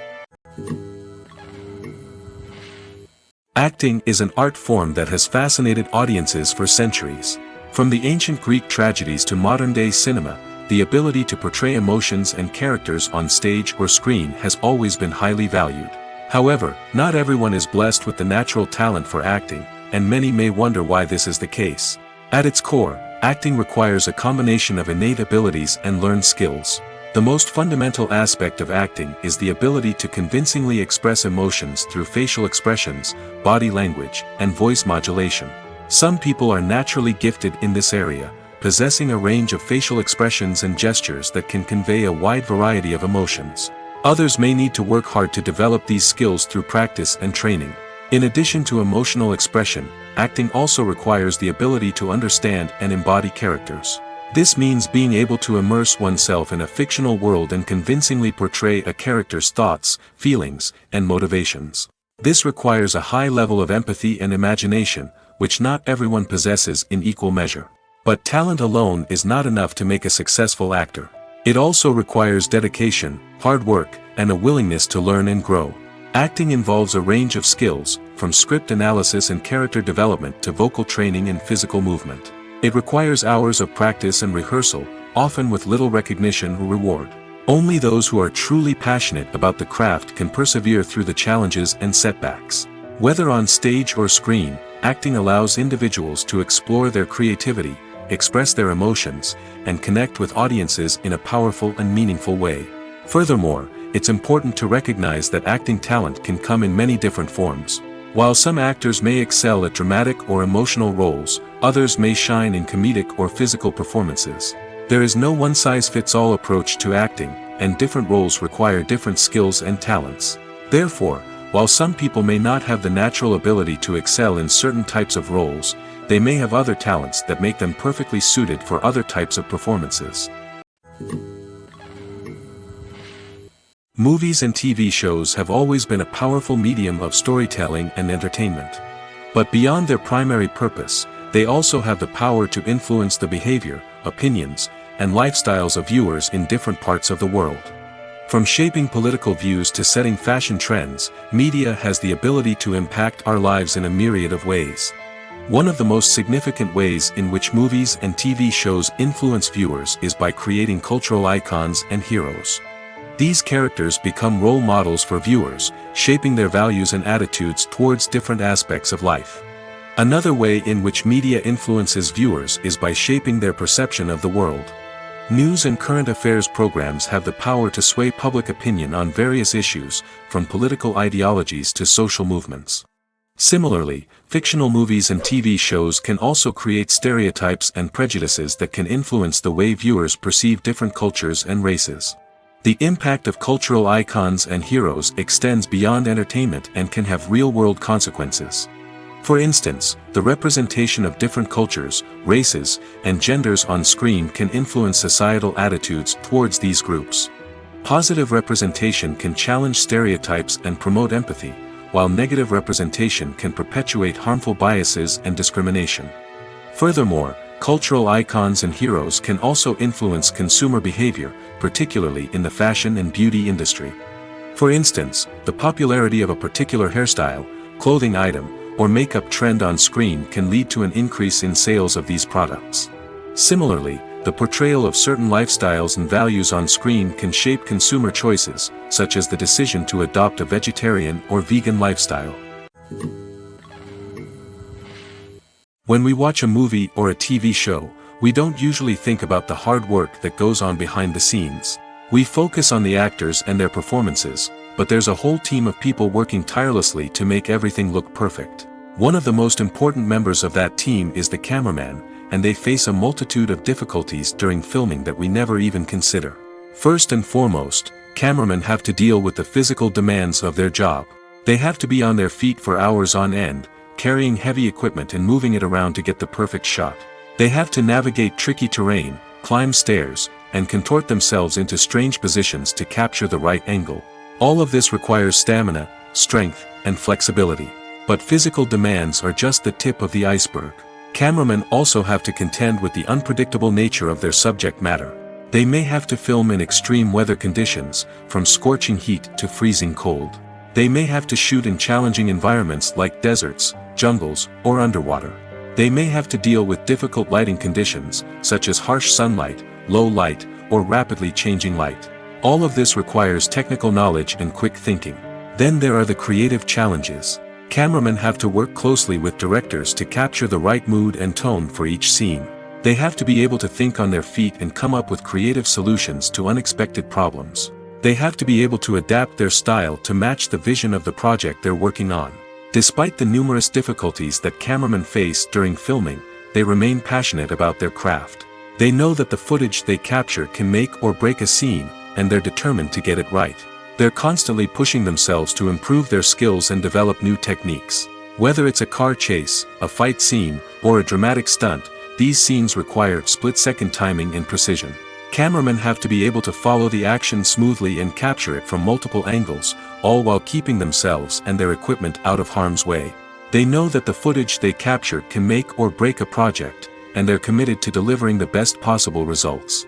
S1: Acting is an art form that has fascinated audiences for centuries. From the ancient Greek tragedies to modern-day cinema, the ability to portray emotions and characters on stage or screen has always been highly valued. However, not everyone is blessed with the natural talent for acting, and many may wonder why this is the case. At its core, acting requires a combination of innate abilities and learned skills. The most fundamental aspect of acting is the ability to convincingly express emotions through facial expressions, body language, and voice modulation. Some people are naturally gifted in this area, possessing a range of facial expressions and gestures that can convey a wide variety of emotions. Others may need to work hard to develop these skills through practice and training. In addition to emotional expression, acting also requires the ability to understand and embody characters. This means being able to immerse oneself in a fictional world and convincingly portray a character's thoughts, feelings, and motivations. This requires a high level of empathy and imagination, which not everyone possesses in equal measure. But talent alone is not enough to make a successful actor. It also requires dedication, hard work, and a willingness to learn and grow. Acting involves a range of skills, from script analysis and character development to vocal training and physical movement. It requires hours of practice and rehearsal, often with little recognition or reward. Only those who are truly passionate about the craft can persevere through the challenges and setbacks. Whether on stage or screen, acting allows individuals to explore their creativity, express their emotions, and connect with audiences in a powerful and meaningful way. Furthermore, it's important to recognize that acting talent can come in many different forms. While some actors may excel at dramatic or emotional roles, others may shine in comedic or physical performances. There is no one-size-fits-all approach to acting, and different roles require different skills and talents. Therefore, while some people may not have the natural ability to excel in certain types of roles, they may have other talents that make them perfectly suited for other types of performances. Movies and TV shows have always been a powerful medium of storytelling and entertainment. But beyond their primary purpose, they also have the power to influence the behavior, opinions, and lifestyles of viewers in different parts of the world. From shaping political views to setting fashion trends, media has the ability to impact our lives in a myriad of ways. One of the most significant ways in which movies and TV shows influence viewers is by creating cultural icons and heroes. These characters become role models for viewers, shaping their values and attitudes towards different aspects of life. Another way in which media influences viewers is by shaping their perception of the world. News and current affairs programs have the power to sway public opinion on various issues, from political ideologies to social movements. Similarly, fictional movies and TV shows can also create stereotypes and prejudices that can influence the way viewers perceive different cultures and races. The impact of cultural icons and heroes extends beyond entertainment and can have real-world consequences. For instance, the representation of different cultures, races, and genders on screen can influence societal attitudes towards these groups. Positive representation can challenge stereotypes and promote empathy, while negative representation can perpetuate harmful biases and discrimination. Furthermore, cultural icons and heroes can also influence consumer behavior, particularly in the fashion and beauty industry. For instance, the popularity of a particular hairstyle, clothing item, or makeup trend on screen can lead to an increase in sales of these products. Similarly, the portrayal of certain lifestyles and values on screen can shape consumer choices, such as the decision to adopt a vegetarian or vegan lifestyle. When we watch a movie or a TV show, we don't usually think about the hard work that goes on behind the scenes. We focus on the actors and their performances, but there's a whole team of people working tirelessly to make everything look perfect. One of the most important members of that team is the cameraman, and they face a multitude of difficulties during filming that we never even consider. First and foremost, cameramen have to deal with the physical demands of their job. They have to be on their feet for hours on end, carrying heavy equipment and moving it around to get the perfect shot. They have to navigate tricky terrain, climb stairs, and contort themselves into strange positions to capture the right angle. All of this requires stamina, strength, and flexibility. But physical demands are just the tip of the iceberg. Cameramen also have to contend with the unpredictable nature of their subject matter. They may have to film in extreme weather conditions, from scorching heat to freezing cold. They may have to shoot in challenging environments like deserts, jungles, or underwater. They may have to deal with difficult lighting conditions, such as harsh sunlight, low light, or rapidly changing light. All of this requires technical knowledge and quick thinking. Then there are the creative challenges. Cameramen have to work closely with directors to capture the right mood and tone for each scene. They have to be able to think on their feet and come up with creative solutions to unexpected problems. They have to be able to adapt their style to match the vision of the project they're working on. Despite the numerous difficulties that cameramen face during filming, they remain passionate about their craft. They know that the footage they capture can make or break a scene, and they're determined to get it right. They're constantly pushing themselves to improve their skills and develop new techniques. Whether it's a car chase, a fight scene, or a dramatic stunt, these scenes require split-second timing and precision. Cameramen have to be able to follow the action smoothly and capture it from multiple angles, all while keeping themselves and their equipment out of harm's way. They know that the footage they capture can make or break a project, and they're committed to delivering the best possible results.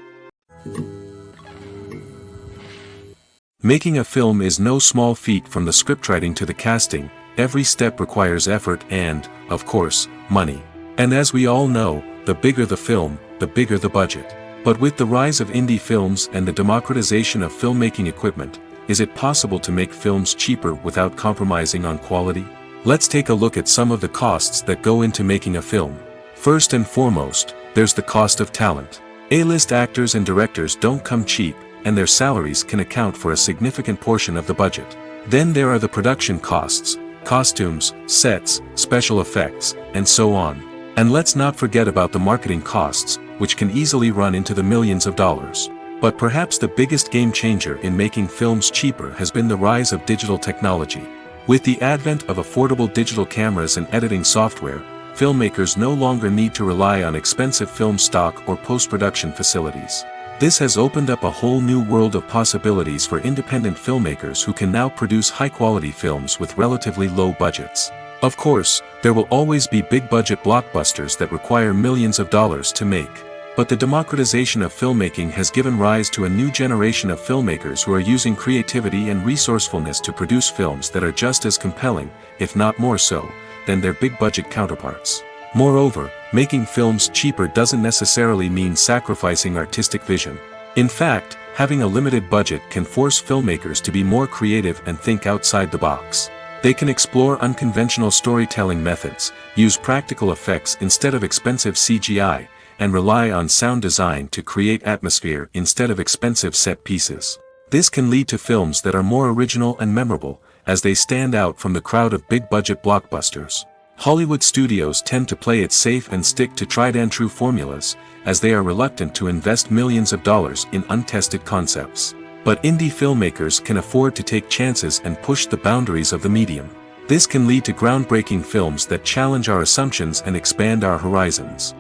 S1: Making a film is no small feat. From the scriptwriting to the casting, every step requires effort and, of course, money. And as we all know, the bigger the film, the bigger the budget. But with the rise of indie films and the democratization of filmmaking equipment, is it possible to make films cheaper without compromising on quality? Let's take a look at some of the costs that go into making a film. First and foremost, there's the cost of talent. A-list actors and directors don't come cheap, and their salaries can account for a significant portion of the budget. Then there are the production costs, costumes, sets, special effects, and so on. And let's not forget about the marketing costs, which can easily run into the millions of dollars. But perhaps the biggest game changer in making films cheaper has been the rise of digital technology. With the advent of affordable digital cameras and editing software, filmmakers no longer need to rely on expensive film stock or post-production facilities. This has opened up a whole new world of possibilities for independent filmmakers who can now produce high-quality films with relatively low budgets. Of course, there will always be big-budget blockbusters that require millions of dollars to make. But the democratization of filmmaking has given rise to a new generation of filmmakers who are using creativity and resourcefulness to produce films that are just as compelling, if not more so, than their big-budget counterparts. Moreover, making films cheaper doesn't necessarily mean sacrificing artistic vision. In fact, having a limited budget can force filmmakers to be more creative and think outside the box. They can explore unconventional storytelling methods, use practical effects instead of expensive CGI, and rely on sound design to create atmosphere instead of expensive set pieces. This can lead to films that are more original and memorable, as they stand out from the crowd of big-budget blockbusters. Hollywood studios tend to play it safe and stick to tried-and-true formulas, as they are reluctant to invest millions of dollars in untested concepts. But indie filmmakers can afford to take chances and push the boundaries of the medium. This can lead to groundbreaking films that challenge our assumptions and expand our horizons.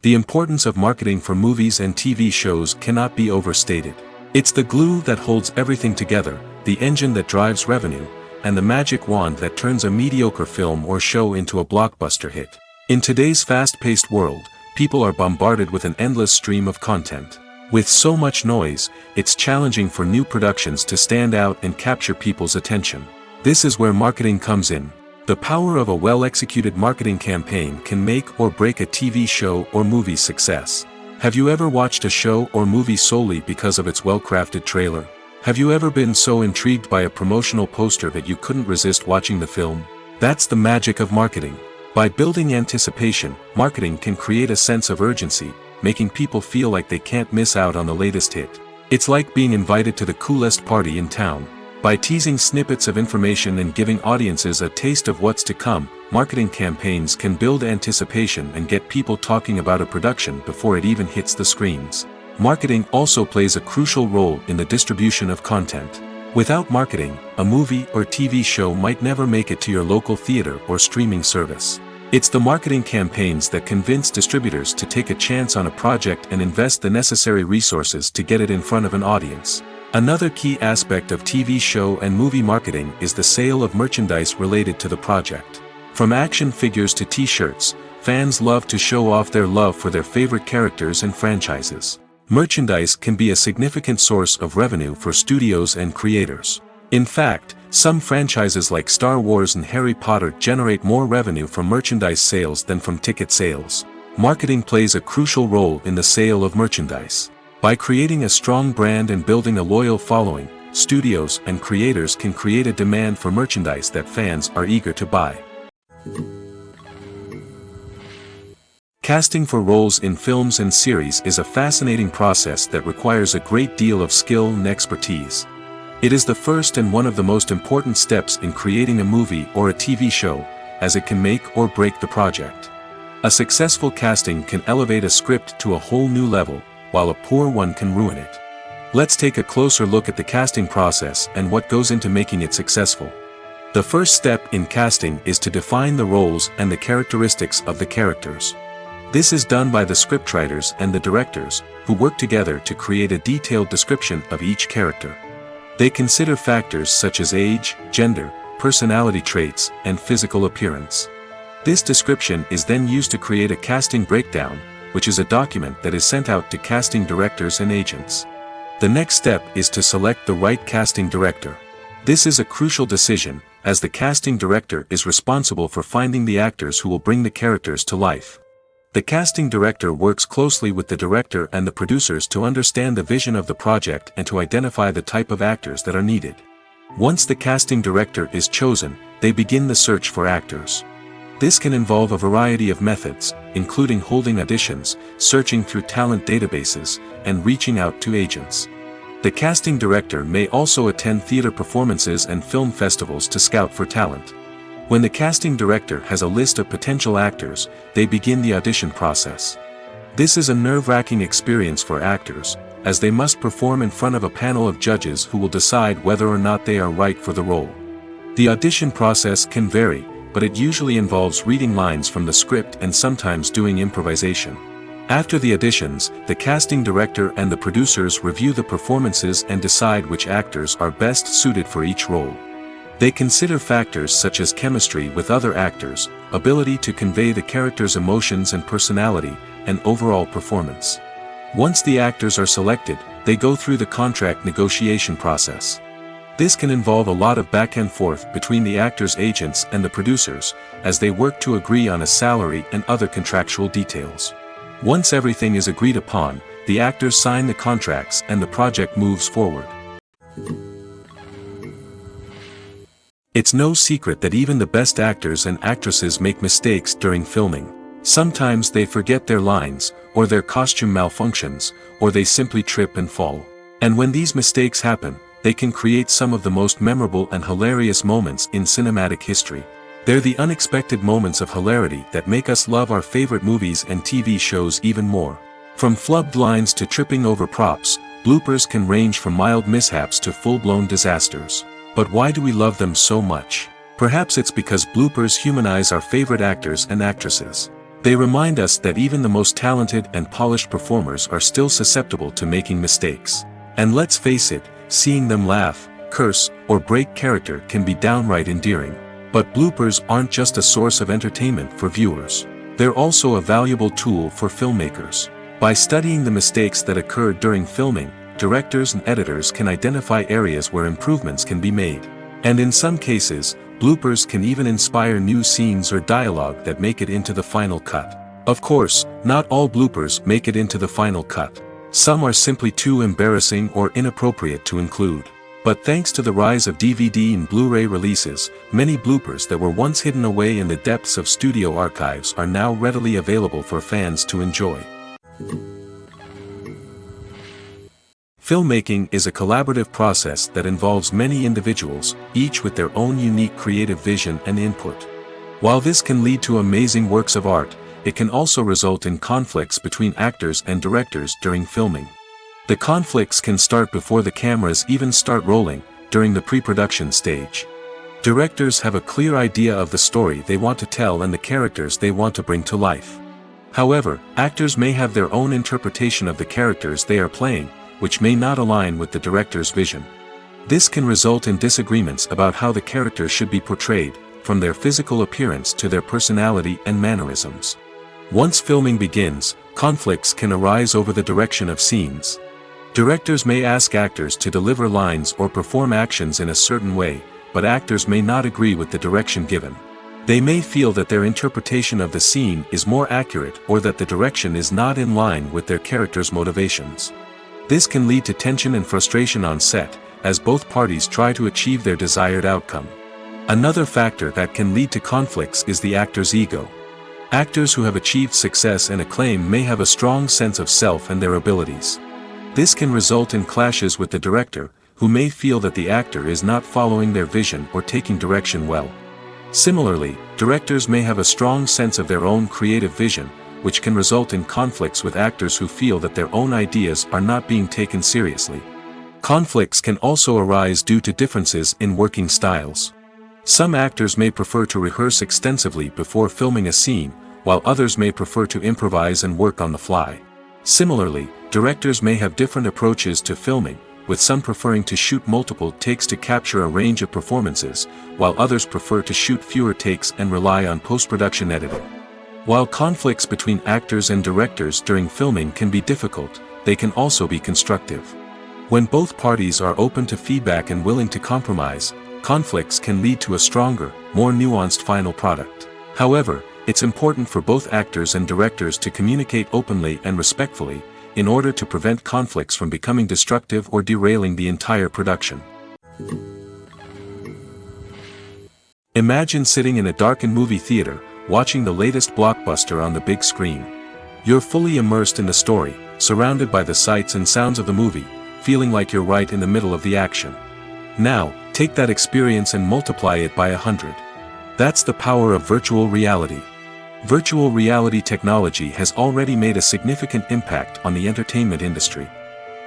S1: The importance of marketing for movies and TV shows cannot be overstated. It's the glue that holds everything together, the engine that drives revenue, and the magic wand that turns a mediocre film or show into a blockbuster hit. In today's fast-paced world, people are bombarded with an endless stream of content. With so much noise, it's challenging for new productions to stand out and capture people's attention. This is where marketing comes in. The power of a well-executed marketing campaign can make or break a TV show or movie's success. Have you ever watched a show or movie solely because of its well-crafted trailer? Have you ever been so intrigued by a promotional poster that you couldn't resist watching the film? That's the magic of marketing. By building anticipation, marketing can create a sense of urgency, making people feel like they can't miss out on the latest hit. It's like being invited to the coolest party in town. By teasing snippets of information and giving audiences a taste of what's to come, marketing campaigns can build anticipation and get people talking about a production before it even hits the screens. Marketing also plays a crucial role in the distribution of content. Without marketing, a movie or TV show might never make it to your local theater or streaming service. It's the marketing campaigns that convince distributors to take a chance on a project and invest the necessary resources to get it in front of an audience. Another key aspect of TV show and movie marketing is the sale of merchandise related to the project. From action figures to t-shirts, fans love to show off their love for their favorite characters and franchises. Merchandise can be a significant source of revenue for studios and creators. In fact, some franchises like Star Wars and Harry Potter generate more revenue from merchandise sales than from ticket sales. Marketing plays a crucial role in the sale of merchandise. By creating a strong brand and building a loyal following, studios and creators can create a demand for merchandise that fans are eager to buy. Casting for roles in films and series is a fascinating process that requires a great deal of skill and expertise. It is the first and one of the most important steps in creating a movie or a TV show, as it can make or break the project. A successful casting can elevate a script to a whole new level, while a poor one can ruin it. Let's take a closer look at the casting process and what goes into making it successful. The first step in casting is to define the roles and the characteristics of the characters. This is done by the scriptwriters and the directors, who work together to create a detailed description of each character. They consider factors such as age, gender, personality traits, and physical appearance. This description is then used to create a casting breakdown, which is a document that is sent out to casting directors and agents. The next step is to select the right casting director. This is a crucial decision, as the casting director is responsible for finding the actors who will bring the characters to life. The casting director works closely with the director and the producers to understand the vision of the project and to identify the type of actors that are needed. Once the casting director is chosen, they begin the search for actors. This can involve a variety of methods, including holding auditions, searching through talent databases, and reaching out to agents. The casting director may also attend theater performances and film festivals to scout for talent. When the casting director has a list of potential actors, they begin the audition process. This is a nerve-wracking experience for actors, as they must perform in front of a panel of judges who will decide whether or not they are right for the role. The audition process can vary, but it usually involves reading lines from the script and sometimes doing improvisation. After the auditions, the casting director and the producers review the performances and decide which actors are best suited for each role. They consider factors such as chemistry with other actors, ability to convey the character's emotions and personality, and overall performance. Once the actors are selected, they go through the contract negotiation process. This can involve a lot of back and forth between the actors' agents and the producers, as they work to agree on a salary and other contractual details. Once everything is agreed upon, the actors sign the contracts and the project moves forward. It's no secret that even the best actors and actresses make mistakes during filming. Sometimes they forget their lines, or their costume malfunctions, or they simply trip and fall. And when these mistakes happen, they can create some of the most memorable and hilarious moments in cinematic history. They're the unexpected moments of hilarity that make us love our favorite movies and TV shows even more. From flubbed lines to tripping over props, bloopers can range from mild mishaps to full-blown disasters. But why do we love them so much? Perhaps it's because bloopers humanize our favorite actors and actresses. They remind us that even the most talented and polished performers are still susceptible to making mistakes. And let's face it, seeing them laugh, curse, or break character can be downright endearing. But bloopers aren't just a source of entertainment for viewers. They're also a valuable tool for filmmakers. By studying the mistakes that occurred during filming, directors and editors can identify areas where improvements can be made. And in some cases, bloopers can even inspire new scenes or dialogue that make it into the final cut. Of course, not all bloopers make it into the final cut. Some are simply too embarrassing or inappropriate to include. But thanks to the rise of DVD and Blu-ray releases, many bloopers that were once hidden away in the depths of studio archives are now readily available for fans to enjoy. Filmmaking is a collaborative process that involves many individuals, each with their own unique creative vision and input. While this can lead to amazing works of art, it can also result in conflicts between actors and directors during filming. The conflicts can start before the cameras even start rolling, during the pre-production stage. Directors have a clear idea of the story they want to tell and the characters they want to bring to life. However, actors may have their own interpretation of the characters they are playing, which may not align with the director's vision. This can result in disagreements about how the characters should be portrayed, from their physical appearance to their personality and mannerisms. Once filming begins, conflicts can arise over the direction of scenes. Directors may ask actors to deliver lines or perform actions in a certain way, but actors may not agree with the direction given. They may feel that their interpretation of the scene is more accurate or that the direction is not in line with their character's motivations. This can lead to tension and frustration on set, as both parties try to achieve their desired outcome. Another factor that can lead to conflicts is the actor's ego. Actors who have achieved success and acclaim may have a strong sense of self and their abilities. This can result in clashes with the director, who may feel that the actor is not following their vision or taking direction well. Similarly, directors may have a strong sense of their own creative vision, which can result in conflicts with actors who feel that their own ideas are not being taken seriously. Conflicts can also arise due to differences in working styles. Some actors may prefer to rehearse extensively before filming a scene, while others may prefer to improvise and work on the fly. Similarly, directors may have different approaches to filming, with some preferring to shoot multiple takes to capture a range of performances, while others prefer to shoot fewer takes and rely on post-production editing. While conflicts between actors and directors during filming can be difficult, they can also be constructive. When both parties are open to feedback and willing to compromise, conflicts can lead to a stronger, more nuanced final product. However, it's important for both actors and directors to communicate openly and respectfully, in order to prevent conflicts from becoming destructive or derailing the entire production. Imagine sitting in a darkened movie theater, watching the latest blockbuster on the big screen. You're fully immersed in the story, surrounded by the sights and sounds of the movie, feeling like you're right in the middle of the action. Now, take that experience and multiply it by 100. That's the power of virtual reality. Virtual reality technology has already made a significant impact on the entertainment industry.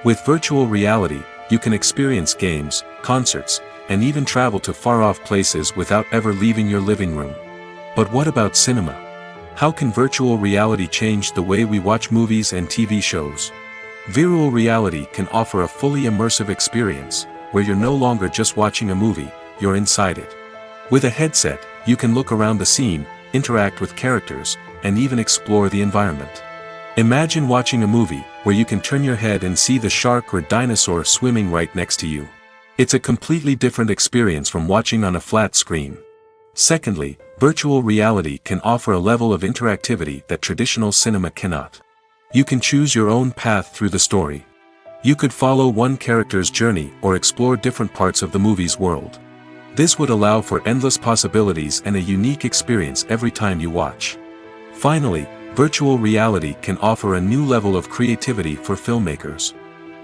S1: With virtual reality, you can experience games, concerts, and even travel to far-off places without ever leaving your living room. But what about cinema? How can virtual reality change the way we watch movies and TV shows? Virtual reality can offer a fully immersive experience, where you're no longer just watching a movie, you're inside it. With a headset, you can look around the scene, interact with characters, and even explore the environment. Imagine watching a movie where you can turn your head and see the shark or dinosaur swimming right next to you. It's a completely different experience from watching on a flat screen. Secondly, virtual reality can offer a level of interactivity that traditional cinema cannot. You can choose your own path through the story. You could follow one character's journey or explore different parts of the movie's world. This would allow for endless possibilities and a unique experience every time you watch. Finally, virtual reality can offer a new level of creativity for filmmakers.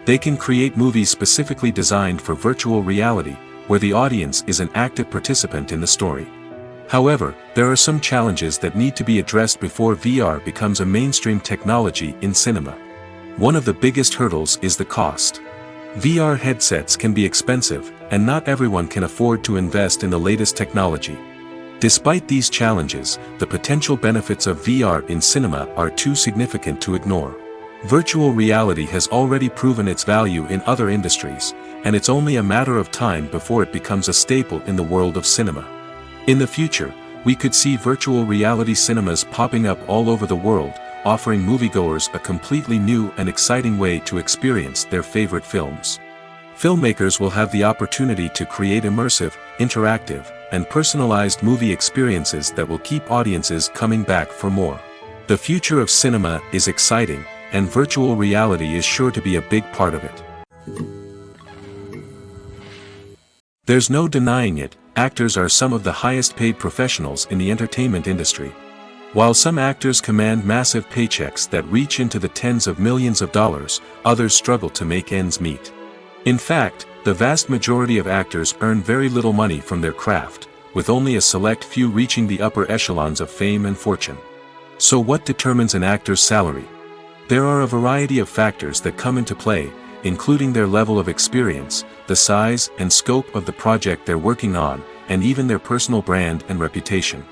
S1: They can create movies specifically designed for virtual reality, where the audience is an active participant in the story. However, there are some challenges that need to be addressed before VR becomes a mainstream technology in cinema. One of the biggest hurdles is the cost. VR headsets can be expensive, and not everyone can afford to invest in the latest technology. Despite these challenges, the potential benefits of VR in cinema are too significant to ignore. Virtual reality has already proven its value in other industries, and it's only a matter of time before it becomes a staple in the world of cinema. In the future, we could see virtual reality cinemas popping up all over the world, offering moviegoers a completely new and exciting way to experience their favorite films. Filmmakers will have the opportunity to create immersive, interactive, and personalized movie experiences that will keep audiences coming back for more. The future of cinema is exciting, and virtual reality is sure to be a big part of it. There's no denying it, actors are some of the highest paid professionals in the entertainment industry. While some actors command massive paychecks that reach into the tens of millions of dollars, others struggle to make ends meet. In fact, the vast majority of actors earn very little money from their craft, with only a select few reaching the upper echelons of fame and fortune. So what determines an actor's salary? There are a variety of factors that come into play, including their level of experience, the size and scope of the project they're working on, and even their personal brand and reputation.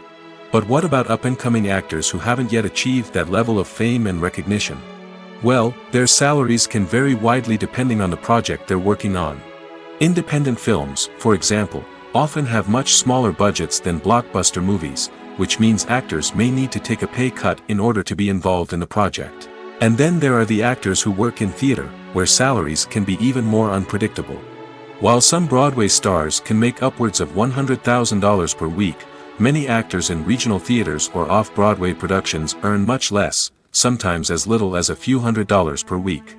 S1: But what about up-and-coming actors who haven't yet achieved that level of fame and recognition? Well, their salaries can vary widely depending on the project they're working on. Independent films, for example, often have much smaller budgets than blockbuster movies, which means actors may need to take a pay cut in order to be involved in the project. And then there are the actors who work in theater, where salaries can be even more unpredictable. While some Broadway stars can make upwards of $100,000 per week, many actors in regional theaters or off-Broadway productions earn much less, sometimes as little as a few $100s per week.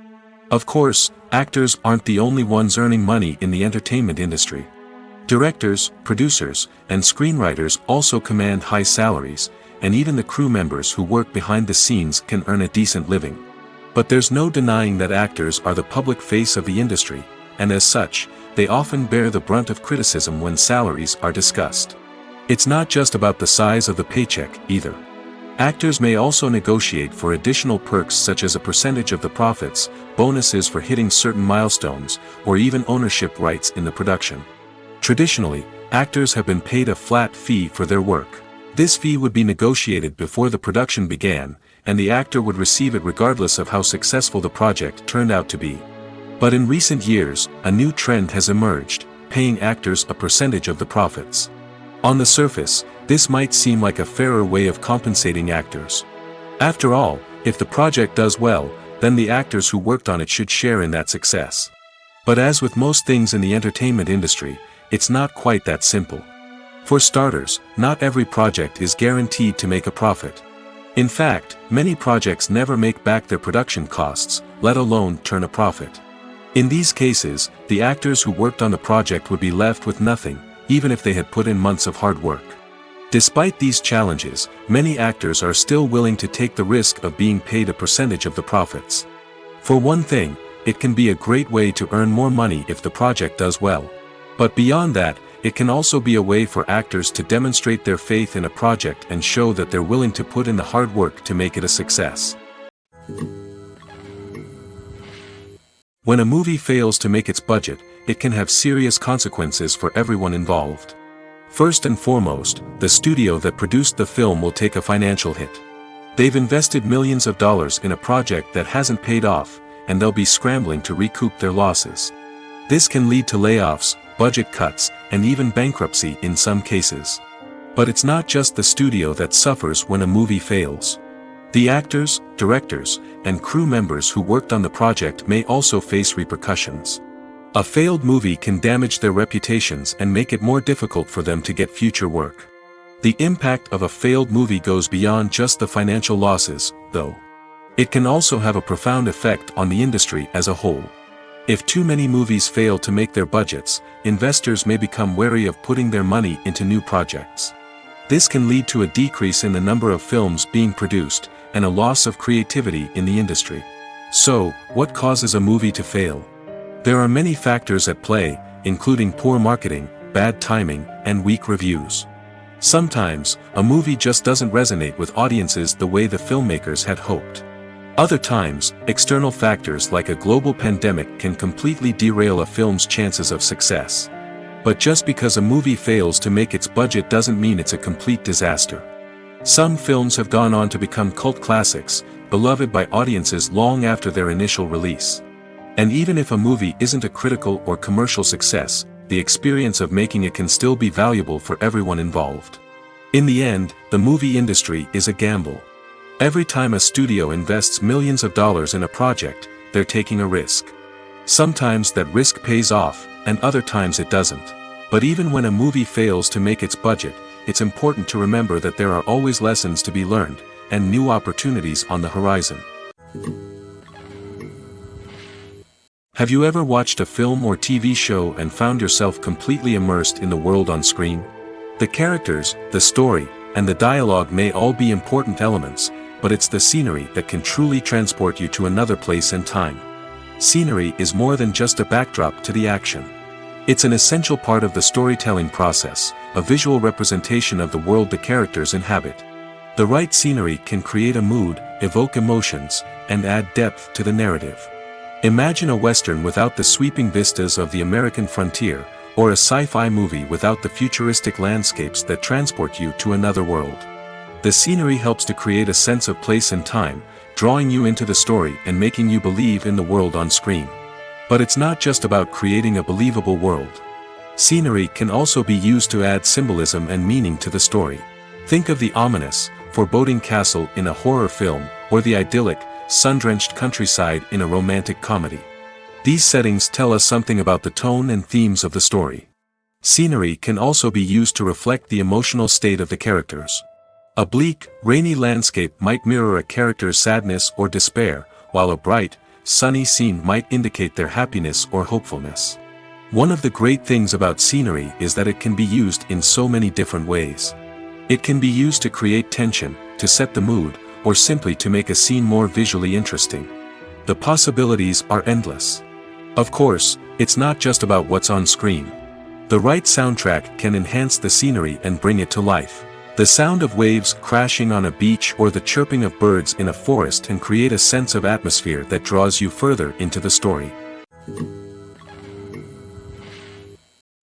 S1: Of course, actors aren't the only ones earning money in the entertainment industry. Directors, producers, and screenwriters also command high salaries, and even the crew members who work behind the scenes can earn a decent living. But there's no denying that actors are the public face of the industry, and as such, they often bear the brunt of criticism when salaries are discussed. It's not just about the size of the paycheck, either. Actors may also negotiate for additional perks such as a percentage of the profits, bonuses for hitting certain milestones, or even ownership rights in the production. Traditionally, actors have been paid a flat fee for their work. This fee would be negotiated before the production began, and the actor would receive it regardless of how successful the project turned out to be. But in recent years, a new trend has emerged, paying actors a percentage of the profits. On the surface, this might seem like a fairer way of compensating actors. After all, if the project does well, then the actors who worked on it should share in that success. But as with most things in the entertainment industry, it's not quite that simple. For starters, not every project is guaranteed to make a profit. In fact, many projects never make back their production costs, let alone turn a profit. In these cases, the actors who worked on the project would be left with nothing, even if they had put in months of hard work. Despite these challenges, many actors are still willing to take the risk of being paid a percentage of the profits. For one thing, it can be a great way to earn more money if the project does well. But beyond that, it can also be a way for actors to demonstrate their faith in a project and show that they're willing to put in the hard work to make it a success. When a movie fails to make its budget, it can have serious consequences for everyone involved. First and foremost, the studio that produced the film will take a financial hit. They've invested millions of dollars in a project that hasn't paid off, and they'll be scrambling to recoup their losses. This can lead to layoffs, budget cuts, and even bankruptcy in some cases. But it's not just the studio that suffers when a movie fails. The actors, directors, and crew members who worked on the project may also face repercussions. A failed movie can damage their reputations and make it more difficult for them to get future work. The impact of a failed movie goes beyond just the financial losses, though. It can also have a profound effect on the industry as a whole. If too many movies fail to make their budgets, investors may become wary of putting their money into new projects. This can lead to a decrease in the number of films being produced, and a loss of creativity in the industry. So, what causes a movie to fail? There are many factors at play, including poor marketing, bad timing, and weak reviews. Sometimes, a movie just doesn't resonate with audiences the way the filmmakers had hoped. Other times, external factors like a global pandemic can completely derail a film's chances of success. But just because a movie fails to make its budget doesn't mean it's a complete disaster. Some films have gone on to become cult classics, beloved by audiences long after their initial release. And even if a movie isn't a critical or commercial success, the experience of making it can still be valuable for everyone involved. In the end, the movie industry is a gamble. Every time a studio invests millions of dollars in a project, they're taking a risk. Sometimes that risk pays off, and other times it doesn't. But even when a movie fails to make its budget, it's important to remember that there are always lessons to be learned, and new opportunities on the horizon. Have you ever watched a film or TV show and found yourself completely immersed in the world on screen? The characters, the story, and the dialogue may all be important elements, but it's the scenery that can truly transport you to another place and time. Scenery is more than just a backdrop to the action. It's an essential part of the storytelling process, a visual representation of the world the characters inhabit. The right scenery can create a mood, evoke emotions, and add depth to the narrative. Imagine a Western without the sweeping vistas of the American frontier, or a sci-fi movie without the futuristic landscapes that transport you to another world. The scenery helps to create a sense of place and time, drawing you into the story and making you believe in the world on screen. But it's not just about creating a believable world. Scenery can also be used to add symbolism and meaning to the story. Think of the ominous, foreboding castle in a horror film, or the idyllic, sun-drenched countryside in a romantic comedy. These settings tell us something about the tone and themes of the story. Scenery can also be used to reflect the emotional state of the characters. A bleak, rainy landscape might mirror a character's sadness or despair, while a bright, sunny scene might indicate their happiness or hopefulness. One of the great things about scenery is that it can be used in so many different ways. It can be used to create tension, to set the mood, or simply to make a scene more visually interesting. The possibilities are endless. Of course, it's not just about what's on screen. The right soundtrack can enhance the scenery and bring it to life. The sound of waves crashing on a beach or the chirping of birds in a forest can create a sense of atmosphere that draws you further into the story.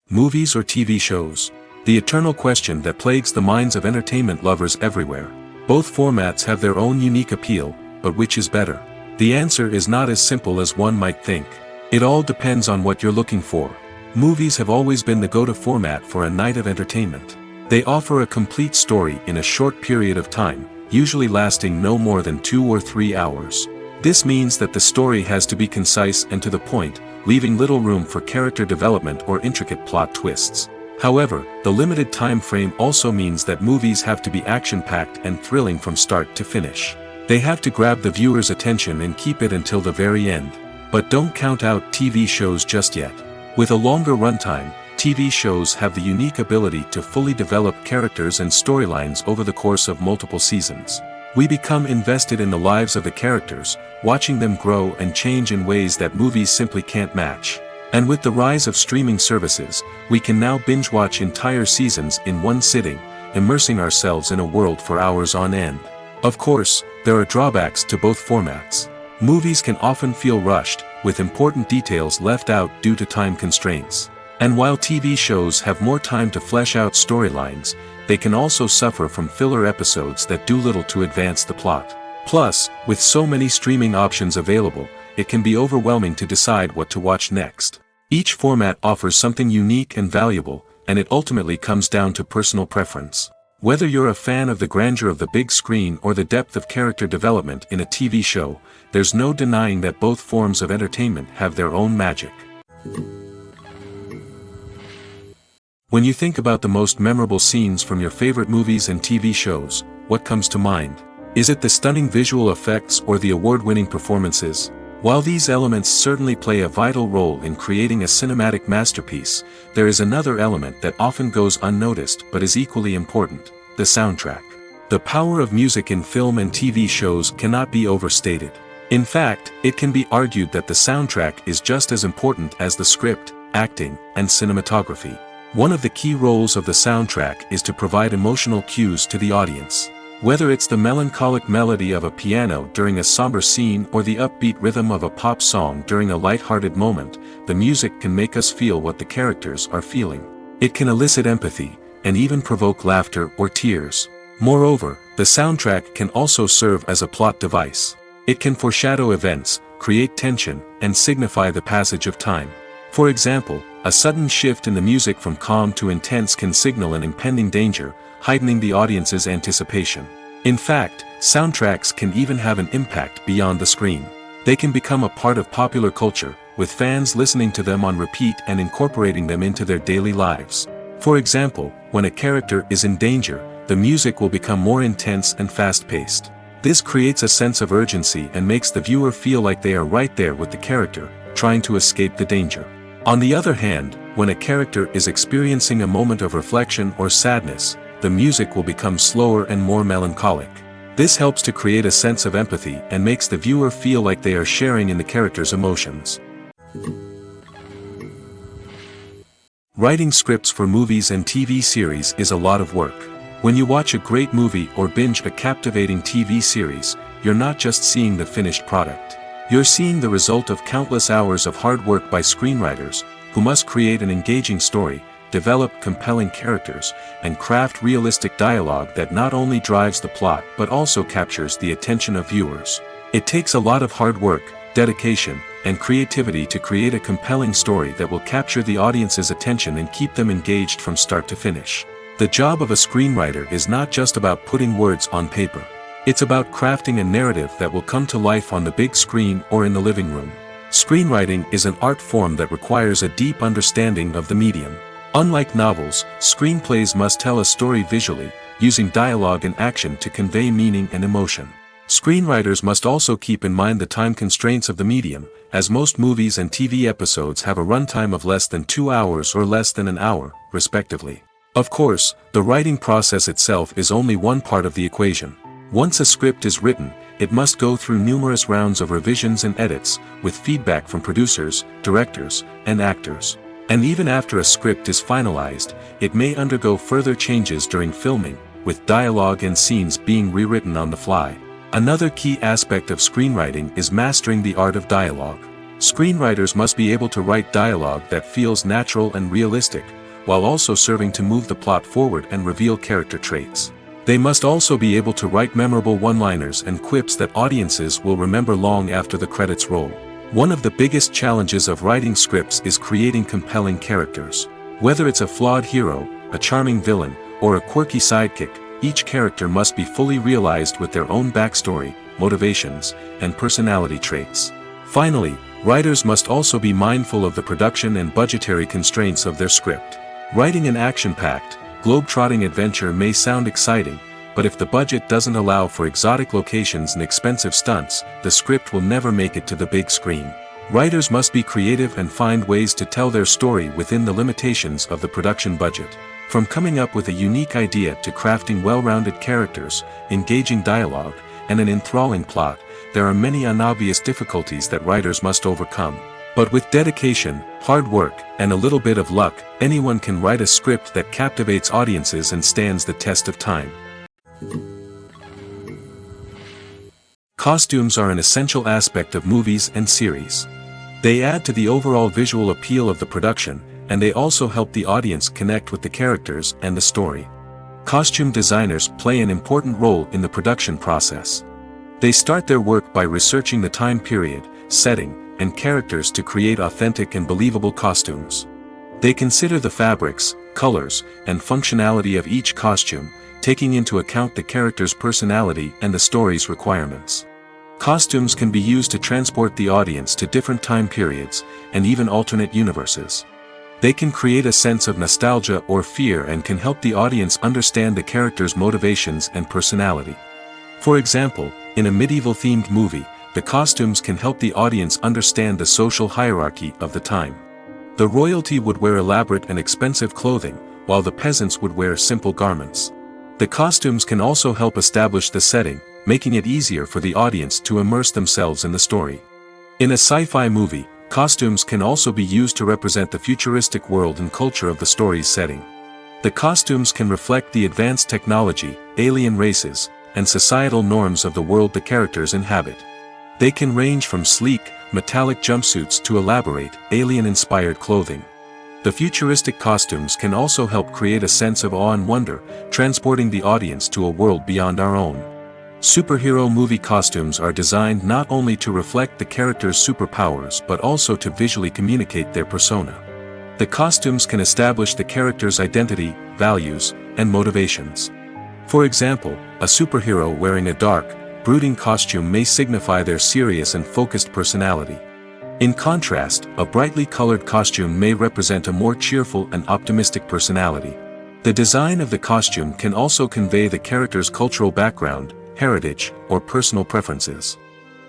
S1: Movies or TV shows? The eternal question that plagues the minds of entertainment lovers everywhere. Both formats have their own unique appeal, but which is better? The answer is not as simple as one might think. It all depends on what you're looking for. Movies have always been the go-to format for a night of entertainment. They offer a complete story in a short period of time, usually lasting no more than 2 or 3 hours. This means that the story has to be concise and to the point, leaving little room for character development or intricate plot twists. However, the limited time frame also means that movies have to be action-packed and thrilling from start to finish. They have to grab the viewer's attention and keep it until the very end. But don't count out TV shows just yet. With a longer runtime, TV shows have the unique ability to fully develop characters and storylines over the course of multiple seasons. We become invested in the lives of the characters, watching them grow and change in ways that movies simply can't match. And with the rise of streaming services, we can now binge-watch entire seasons in one sitting, immersing ourselves in a world for hours on end. Of course, there are drawbacks to both formats. Movies can often feel rushed, with important details left out due to time constraints. And while TV shows have more time to flesh out storylines, they can also suffer from filler episodes that do little to advance the plot. Plus, with so many streaming options available, it can be overwhelming to decide what to watch next. Each format offers something unique and valuable, and it ultimately comes down to personal preference. Whether you're a fan of the grandeur of the big screen or the depth of character development in a TV show, there's no denying that both forms of entertainment have their own magic. When you think about the most memorable scenes from your favorite movies and TV shows, what comes to mind? Is it the stunning visual effects or the award-winning performances? While these elements certainly play a vital role in creating a cinematic masterpiece, there is another element that often goes unnoticed but is equally important: the soundtrack. The power of music in film and TV shows cannot be overstated. In fact, it can be argued that the soundtrack is just as important as the script, acting, and cinematography. One of the key roles of the soundtrack is to provide emotional cues to the audience. Whether it's the melancholic melody of a piano during a somber scene or the upbeat rhythm of a pop song during a light-hearted moment, the music can make us feel what the characters are feeling. It can elicit empathy, and even provoke laughter or tears. Moreover, the soundtrack can also serve as a plot device. It can foreshadow events, create tension, and signify the passage of time. For example, a sudden shift in the music from calm to intense can signal an impending danger, heightening the audience's anticipation. In fact, soundtracks can even have an impact beyond the screen. They can become a part of popular culture, with fans listening to them on repeat and incorporating them into their daily lives. For example, when a character is in danger, the music will become more intense and fast-paced. This creates a sense of urgency and makes the viewer feel like they are right there with the character, trying to escape the danger. On the other hand, when a character is experiencing a moment of reflection or sadness, the music will become slower and more melancholic. This helps to create a sense of empathy and makes the viewer feel like they are sharing in the character's emotions. Writing scripts for movies and TV series is a lot of work. When you watch a great movie or binge a captivating TV series, you're not just seeing the finished product. You're seeing the result of countless hours of hard work by screenwriters, who must create an engaging story, develop compelling characters, and craft realistic dialogue that not only drives the plot but also captures the attention of viewers. It takes a lot of hard work, dedication, and creativity to create a compelling story that will capture the audience's attention and keep them engaged from start to finish. The job of a screenwriter is not just about putting words on paper. It's about crafting a narrative that will come to life on the big screen or in the living room. Screenwriting is an art form that requires a deep understanding of the medium. Unlike novels, screenplays must tell a story visually, using dialogue and action to convey meaning and emotion. Screenwriters must also keep in mind the time constraints of the medium, as most movies and TV episodes have a runtime of less than 2 hours or less than an hour, respectively. Of course, the writing process itself is only one part of the equation. Once a script is written, it must go through numerous rounds of revisions and edits, with feedback from producers, directors, and actors. And even after a script is finalized, it may undergo further changes during filming, with dialogue and scenes being rewritten on the fly. Another key aspect of screenwriting is mastering the art of dialogue. Screenwriters must be able to write dialogue that feels natural and realistic, while also serving to move the plot forward and reveal character traits. They must also be able to write memorable one-liners and quips that audiences will remember long after the credits roll. One of the biggest challenges of writing scripts is creating compelling characters. Whether it's a flawed hero, a charming villain, or a quirky sidekick, each character must be fully realized with their own backstory, motivations, and personality traits. Finally, writers must also be mindful of the production and budgetary constraints of their script. Writing an action-packed, globe-trotting adventure may sound exciting, but if the budget doesn't allow for exotic locations and expensive stunts, the script will never make it to the big screen. Writers must be creative and find ways to tell their story within the limitations of the production budget. From coming up with a unique idea to crafting well-rounded characters, engaging dialogue, and an enthralling plot, there are many unobvious difficulties that writers must overcome. But with dedication, hard work, and a little bit of luck, anyone can write a script that captivates audiences and stands the test of time. Costumes are an essential aspect of movies and series. They add to the overall visual appeal of the production, and they also help the audience connect with the characters and the story. Costume designers play an important role in the production process. They start their work by researching the time period, setting, and characters to create authentic and believable costumes. They consider the fabrics, colors, and functionality of each costume, taking into account the character's personality and the story's requirements. Costumes can be used to transport the audience to different time periods, and even alternate universes. They can create a sense of nostalgia or fear and can help the audience understand the character's motivations and personality. For example, in a medieval-themed movie, the costumes can help the audience understand the social hierarchy of the time. The royalty would wear elaborate and expensive clothing, while the peasants would wear simple garments. The costumes can also help establish the setting, making it easier for the audience to immerse themselves in the story. In a sci-fi movie, costumes can also be used to represent the futuristic world and culture of the story's setting. The costumes can reflect the advanced technology, alien races, and societal norms of the world the characters inhabit. They can range from sleek, metallic jumpsuits to elaborate, alien-inspired clothing. The futuristic costumes can also help create a sense of awe and wonder, transporting the audience to a world beyond our own. Superhero movie costumes are designed not only to reflect the character's superpowers but also to visually communicate their persona. The costumes can establish the character's identity, values, and motivations. For example, a superhero wearing a dark, brooding costume may signify their serious and focused personality. In contrast, a brightly colored costume may represent a more cheerful and optimistic personality. The design of the costume can also convey the character's cultural background, heritage, or personal preferences.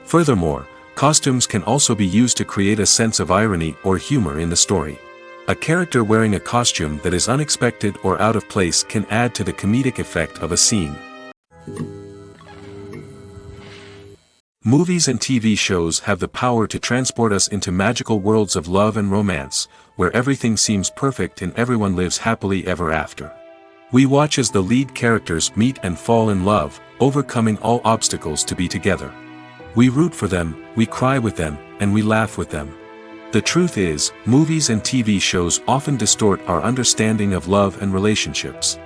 S1: Furthermore, costumes can also be used to create a sense of irony or humor in the story. A character wearing a costume that is unexpected or out of place can add to the comedic effect of a scene. Movies and TV shows have the power to transport us into magical worlds of love and romance, where everything seems perfect and everyone lives happily ever after. We watch as the lead characters meet and fall in love, overcoming all obstacles to be together. We root for them, we cry with them, and we laugh with them. The truth is, movies and TV shows often distort our understanding of love and relationships.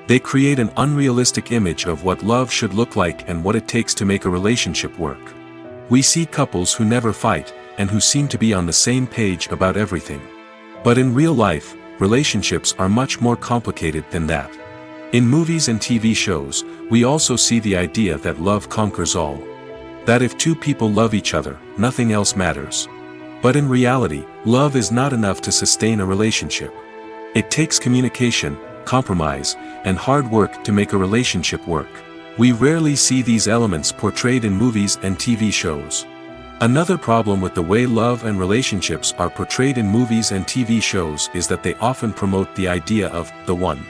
S1: They create an unrealistic image of what love should look like and what it takes to make a relationship work. We see couples who never fight, and who seem to be on the same page about everything. But in real life, relationships are much more complicated than that. In movies and TV shows, we also see the idea that love conquers all. That if two people love each other, nothing else matters. But in reality, love is not enough to sustain a relationship. It takes communication, compromise, and hard work to make a relationship work. We rarely see these elements portrayed in movies and TV shows. Another problem with the way love and relationships are portrayed in movies and TV shows is that they often promote the idea of the one.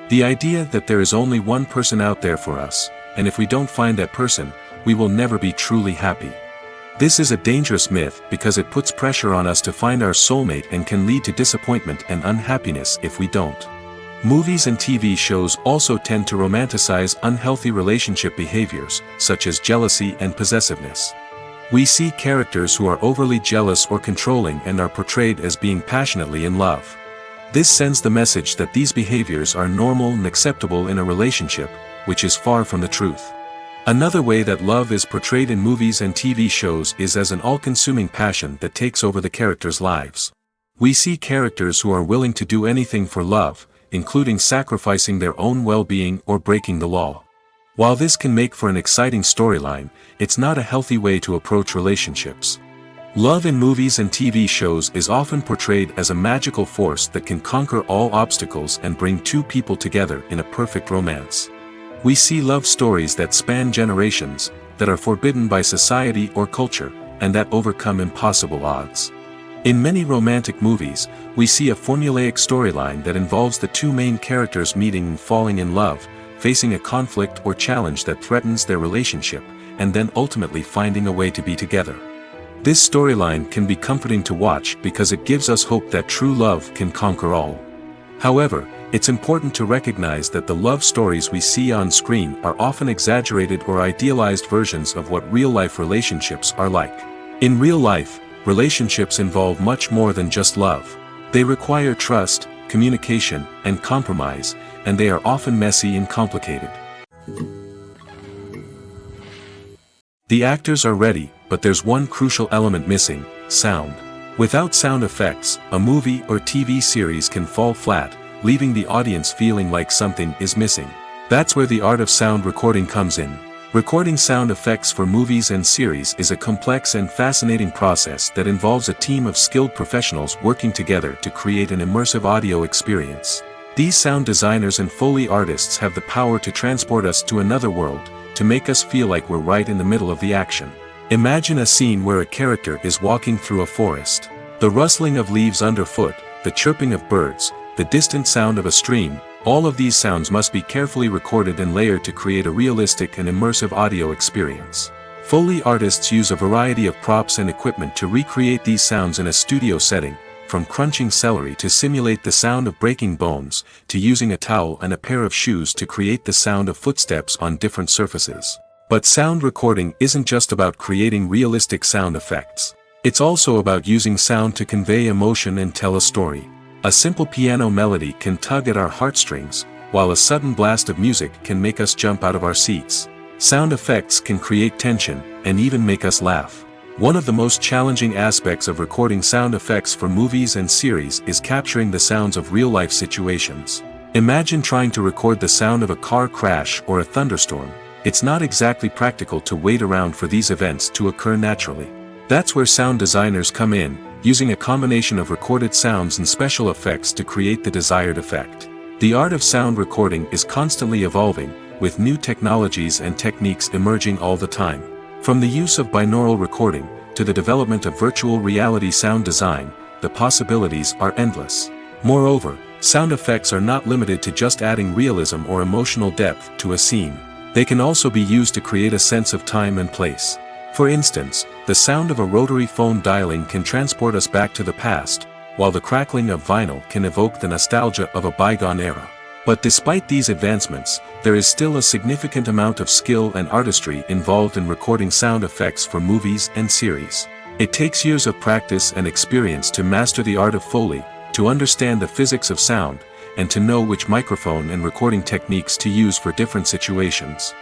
S1: The idea that there is only one person out there for us, and if we don't find that person, we will never be truly happy. This is a dangerous myth because it puts pressure on us to find our soulmate and can lead to disappointment and unhappiness if we don't. Movies and TV shows also tend to romanticize unhealthy relationship behaviors, such as jealousy and possessiveness. We see characters who are overly jealous or controlling and are portrayed as being passionately in love. This sends the message that these behaviors are normal and acceptable in a relationship, which is far from the truth. Another way that love is portrayed in movies and TV shows is as an all-consuming passion that takes over the characters' lives. We see characters who are willing to do anything for love, including sacrificing their own well-being or breaking the law. While this can make for an exciting storyline, it's not a healthy way to approach relationships. Love in movies and TV shows is often portrayed as a magical force that can conquer all obstacles and bring two people together in a perfect romance. We see love stories that span generations, that are forbidden by society or culture, and that overcome impossible odds. In many romantic movies, we see a formulaic storyline that involves the two main characters meeting and falling in love, facing a conflict or challenge that threatens their relationship, and then ultimately finding a way to be together. This storyline can be comforting to watch because it gives us hope that true love can conquer all. However, it's important to recognize that the love stories we see on screen are often exaggerated or idealized versions of what real-life relationships are like. In real life, relationships involve much more than just love. They require trust, communication, and compromise, and they are often messy and complicated. The actors are ready, but there's one crucial element missing: sound. Without sound effects, a movie or TV series can fall flat, leaving the audience feeling like something is missing. That's where the art of sound recording comes in. Recording sound effects for movies and series is a complex and fascinating process that involves a team of skilled professionals working together to create an immersive audio experience. These sound designers and Foley artists have the power to transport us to another world, to make us feel like we're right in the middle of the action. Imagine a scene where a character is walking through a forest. The rustling of leaves underfoot, the chirping of birds, the distant sound of a stream, all of these sounds must be carefully recorded and layered to create a realistic and immersive audio experience. Foley artists use a variety of props and equipment to recreate these sounds in a studio setting, from crunching celery to simulate the sound of breaking bones, to using a towel and a pair of shoes to create the sound of footsteps on different surfaces. But sound recording isn't just about creating realistic sound effects. It's also about using sound to convey emotion and tell a story. A simple piano melody can tug at our heartstrings, while a sudden blast of music can make us jump out of our seats. Sound effects can create tension, and even make us laugh. One of the most challenging aspects of recording sound effects for movies and series is capturing the sounds of real-life situations. Imagine trying to record the sound of a car crash or a thunderstorm. It's not exactly practical to wait around for these events to occur naturally. That's where sound designers come in, using a combination of recorded sounds and special effects to create the desired effect. The art of sound recording is constantly evolving, with new technologies and techniques emerging all the time. From the use of binaural recording, to the development of virtual reality sound design, the possibilities are endless. Moreover, sound effects are not limited to just adding realism or emotional depth to a scene. They can also be used to create a sense of time and place. For instance, the sound of a rotary phone dialing can transport us back to the past, while the crackling of vinyl can evoke the nostalgia of a bygone era. But despite these advancements, there is still a significant amount of skill and artistry involved in recording sound effects for movies and series. It takes years of practice and experience to master the art of Foley, to understand the physics of sound, and to know which microphone and recording techniques to use for different situations.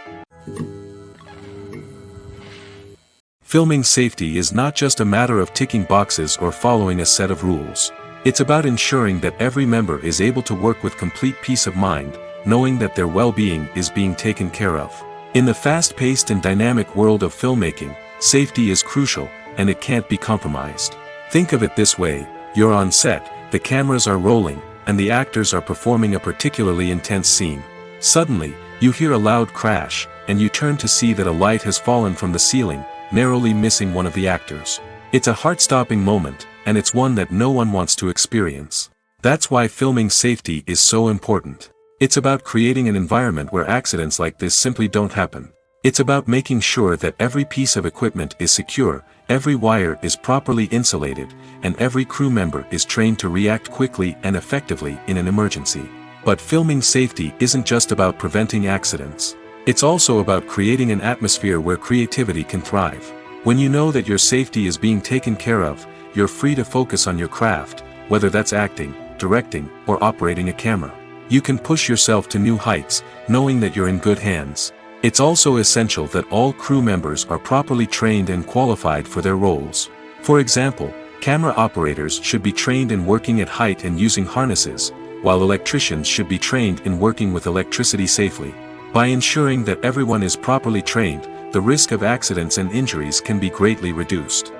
S1: Filming safety is not just a matter of ticking boxes or following a set of rules. It's about ensuring that every member is able to work with complete peace of mind, knowing that their well-being is being taken care of. In the fast-paced and dynamic world of filmmaking, safety is crucial, and it can't be compromised. Think of it this way: you're on set, the cameras are rolling, and the actors are performing a particularly intense scene. Suddenly, you hear a loud crash, and you turn to see that a light has fallen from the ceiling, narrowly missing one of the actors. It's a heart-stopping moment, and it's one that no one wants to experience. That's why filming safety is so important. It's about creating an environment where accidents like this simply don't happen. It's about making sure that every piece of equipment is secure, every wire is properly insulated, and every crew member is trained to react quickly and effectively in an emergency. But filming safety isn't just about preventing accidents. It's also about creating an atmosphere where creativity can thrive. When you know that your safety is being taken care of, you're free to focus on your craft, whether that's acting, directing, or operating a camera. You can push yourself to new heights, knowing that you're in good hands. It's also essential that all crew members are properly trained and qualified for their roles. For example, camera operators should be trained in working at height and using harnesses, while electricians should be trained in working with electricity safely. By ensuring that everyone is properly trained, the risk of accidents and injuries can be greatly reduced.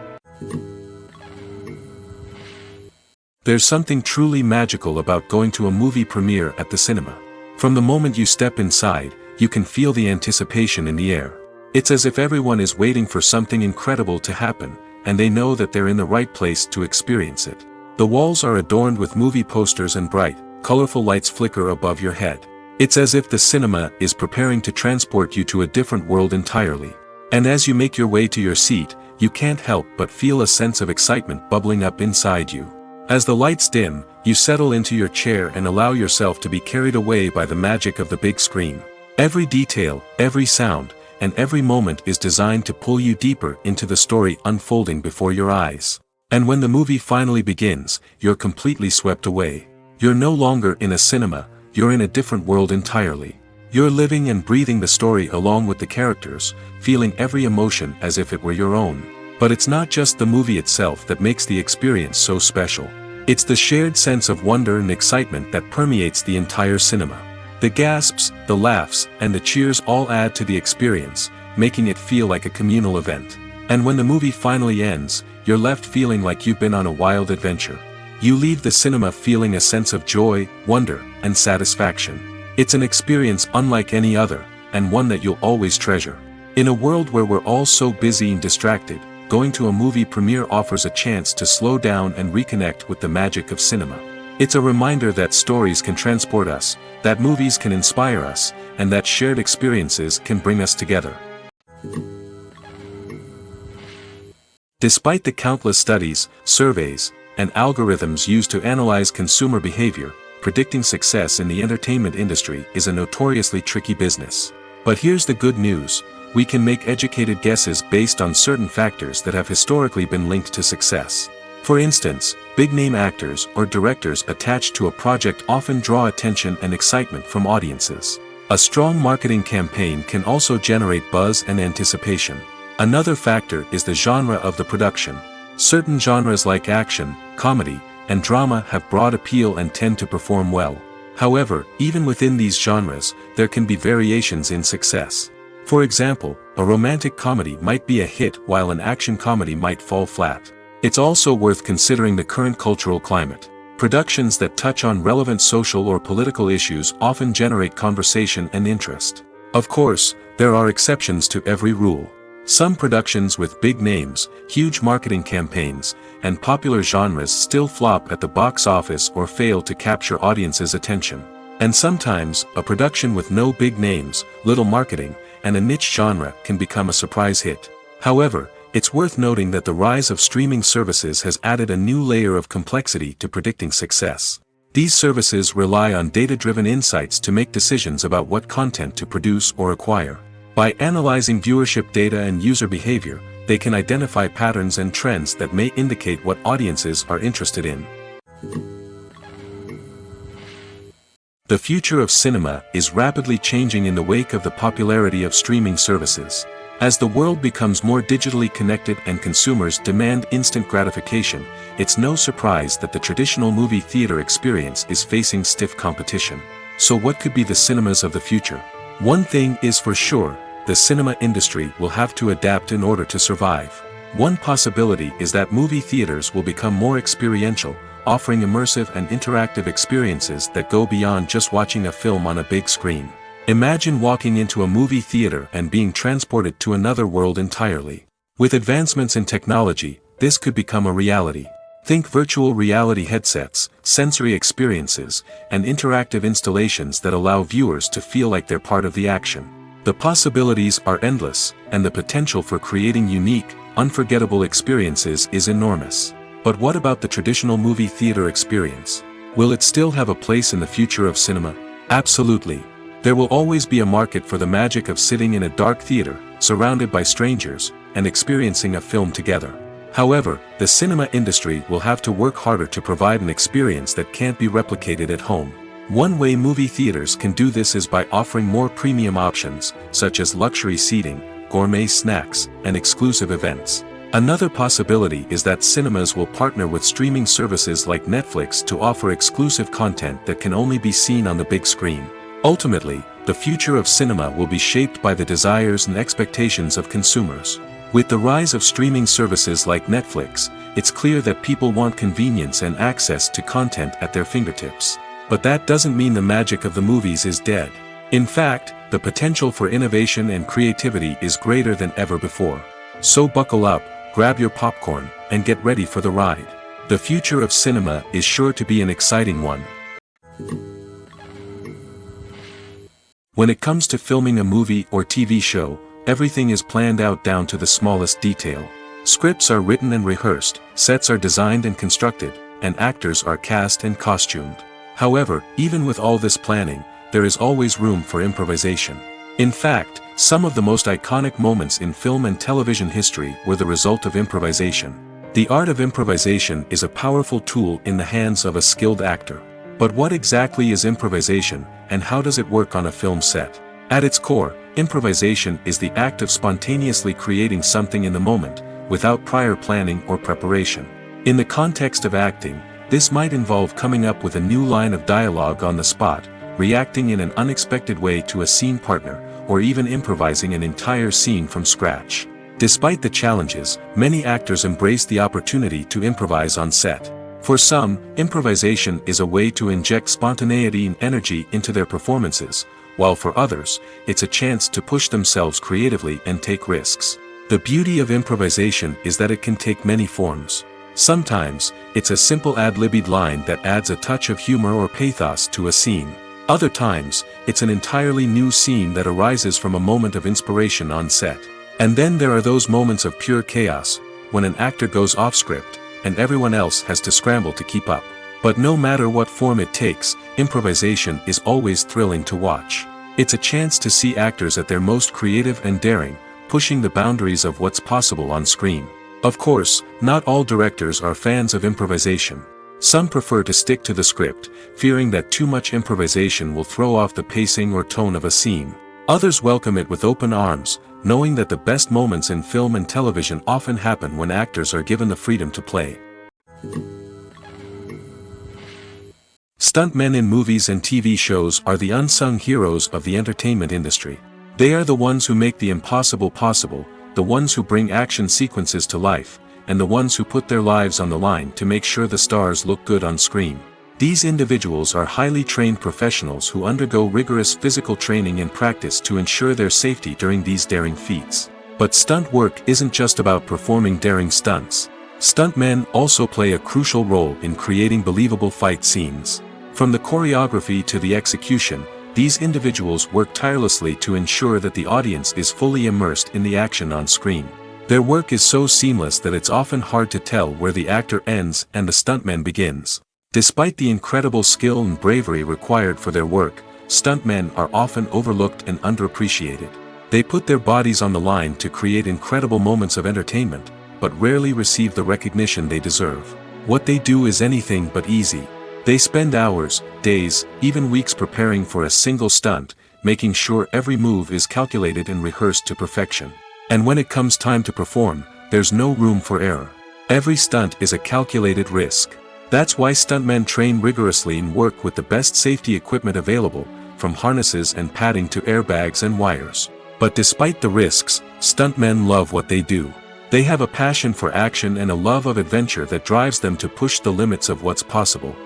S1: There's something truly magical about going to a movie premiere at the cinema. From the moment you step inside, you can feel the anticipation in the air. It's as if everyone is waiting for something incredible to happen, and they know that they're in the right place to experience it. The walls are adorned with movie posters and bright, colorful lights flicker above your head. It's as if the cinema is preparing to transport you to a different world entirely. And as you make your way to your seat, you can't help but feel a sense of excitement bubbling up inside you. As the lights dim, you settle into your chair and allow yourself to be carried away by the magic of the big screen. Every detail, every sound, and every moment is designed to pull you deeper into the story unfolding before your eyes. And when the movie finally begins, you're completely swept away. You're no longer in a cinema, you're in a different world entirely. You're living and breathing the story along with the characters, feeling every emotion as if it were your own. But it's not just the movie itself that makes the experience so special. It's the shared sense of wonder and excitement that permeates the entire cinema. The gasps, the laughs, and the cheers all add to the experience, making it feel like a communal event. And when the movie finally ends, you're left feeling like you've been on a wild adventure. You leave the cinema feeling a sense of joy, wonder, and satisfaction. It's an experience unlike any other, and one that you'll always treasure. In a world where we're all so busy and distracted, going to a movie premiere offers a chance to slow down and reconnect with the magic of cinema. It's a reminder that stories can transport us, that movies can inspire us, and that shared experiences can bring us together. Despite the countless studies, surveys, and algorithms used to analyze consumer behavior, predicting success in the entertainment industry is a notoriously tricky business. But here's the good news. We can make educated guesses based on certain factors that have historically been linked to success. For instance, big-name actors or directors attached to a project often draw attention and excitement from audiences. A strong marketing campaign can also generate buzz and anticipation. Another factor is the genre of the production. Certain genres like action, comedy, and drama have broad appeal and tend to perform well. However, even within these genres, there can be variations in success. For example, a romantic comedy might be a hit while an action comedy might fall flat. It's also worth considering the current cultural climate. Productions that touch on relevant social or political issues often generate conversation and interest. Of course, there are exceptions to every rule. Some productions with big names, huge marketing campaigns, and popular genres still flop at the box office or fail to capture audiences' attention. And sometimes, a production with no big names, little marketing, and a niche genre can become a surprise hit. However, it's worth noting that the rise of streaming services has added a new layer of complexity to predicting success. These services rely on data-driven insights to make decisions about what content to produce or acquire. By analyzing viewership data and user behavior, they can identify patterns and trends that may indicate what audiences are interested in. The future of cinema is rapidly changing in the wake of the popularity of streaming services. As the world becomes more digitally connected and consumers demand instant gratification, it's no surprise that the traditional movie theater experience is facing stiff competition. So what could be the cinemas of the future? One thing is for sure, the cinema industry will have to adapt in order to survive. One possibility is that movie theaters will become more experiential, offering immersive and interactive experiences that go beyond just watching a film on a big screen. Imagine walking into a movie theater and being transported to another world entirely. With advancements in technology, this could become a reality. Think virtual reality headsets, sensory experiences, and interactive installations that allow viewers to feel like they're part of the action. The possibilities are endless, and the potential for creating unique, unforgettable experiences is enormous. But what about the traditional movie theater experience? Will it still have a place in the future of cinema? Absolutely. There will always be a market for the magic of sitting in a dark theater, surrounded by strangers, and experiencing a film together. However, the cinema industry will have to work harder to provide an experience that can't be replicated at home. One way movie theaters can do this is by offering more premium options, such as luxury seating, gourmet snacks, and exclusive events. Another possibility is that cinemas will partner with streaming services like Netflix to offer exclusive content that can only be seen on the big screen. Ultimately, the future of cinema will be shaped by the desires and expectations of consumers. With the rise of streaming services like Netflix, it's clear that people want convenience and access to content at their fingertips. But that doesn't mean the magic of the movies is dead. In fact, the potential for innovation and creativity is greater than ever before. So buckle up, grab your popcorn, and get ready for the ride. The future of cinema is sure to be an exciting one. When it comes to filming a movie or TV show, everything is planned out down to the smallest detail. Scripts are written and rehearsed, sets are designed and constructed, and actors are cast and costumed. However, even with all this planning, there is always room for improvisation. In fact, some of the most iconic moments in film and television history were the result of improvisation. The art of improvisation is a powerful tool in the hands of a skilled actor. But what exactly is improvisation, and how does it work on a film set? At its core, improvisation is the act of spontaneously creating something in the moment, without prior planning or preparation. In the context of acting, this might involve coming up with a new line of dialogue on the spot, reacting in an unexpected way to a scene partner, or even improvising an entire scene from scratch. Despite the challenges, many actors embrace the opportunity to improvise on set. For some, improvisation is a way to inject spontaneity and energy into their performances, while for others, it's a chance to push themselves creatively and take risks. The beauty of improvisation is that it can take many forms. Sometimes, it's a simple ad-libbed line that adds a touch of humor or pathos to a scene. Other times, it's an entirely new scene that arises from a moment of inspiration on set. And then there are those moments of pure chaos, when an actor goes off script, and everyone else has to scramble to keep up. But no matter what form it takes, improvisation is always thrilling to watch. It's a chance to see actors at their most creative and daring, pushing the boundaries of what's possible on screen. Of course, not all directors are fans of improvisation. Some prefer to stick to the script, fearing that too much improvisation will throw off the pacing or tone of a scene. Others welcome it with open arms, knowing that the best moments in film and television often happen when actors are given the freedom to play. Stuntmen in movies and TV shows are the unsung heroes of the entertainment industry. They are the ones who make the impossible possible, the ones who bring action sequences to life, and the ones who put their lives on the line to make sure the stars look good on screen. These individuals are highly trained professionals who undergo rigorous physical training and practice to ensure their safety during these daring feats. But stunt work isn't just about performing daring stunts. Stuntmen also play a crucial role in creating believable fight scenes. From the choreography to the execution, these individuals work tirelessly to ensure that the audience is fully immersed in the action on screen. Their work is so seamless that it's often hard to tell where the actor ends and the stuntman begins. Despite the incredible skill and bravery required for their work, stuntmen are often overlooked and underappreciated. They put their bodies on the line to create incredible moments of entertainment, but rarely receive the recognition they deserve. What they do is anything but easy. They spend hours, days, even weeks preparing for a single stunt, making sure every move is calculated and rehearsed to perfection. And when it comes time to perform, there's no room for error. Every stunt is a calculated risk. That's why stuntmen train rigorously and work with the best safety equipment available, from harnesses and padding to airbags and wires. But despite the risks, stuntmen love what they do. They have a passion for action and a love of adventure that drives them to push the limits of what's possible.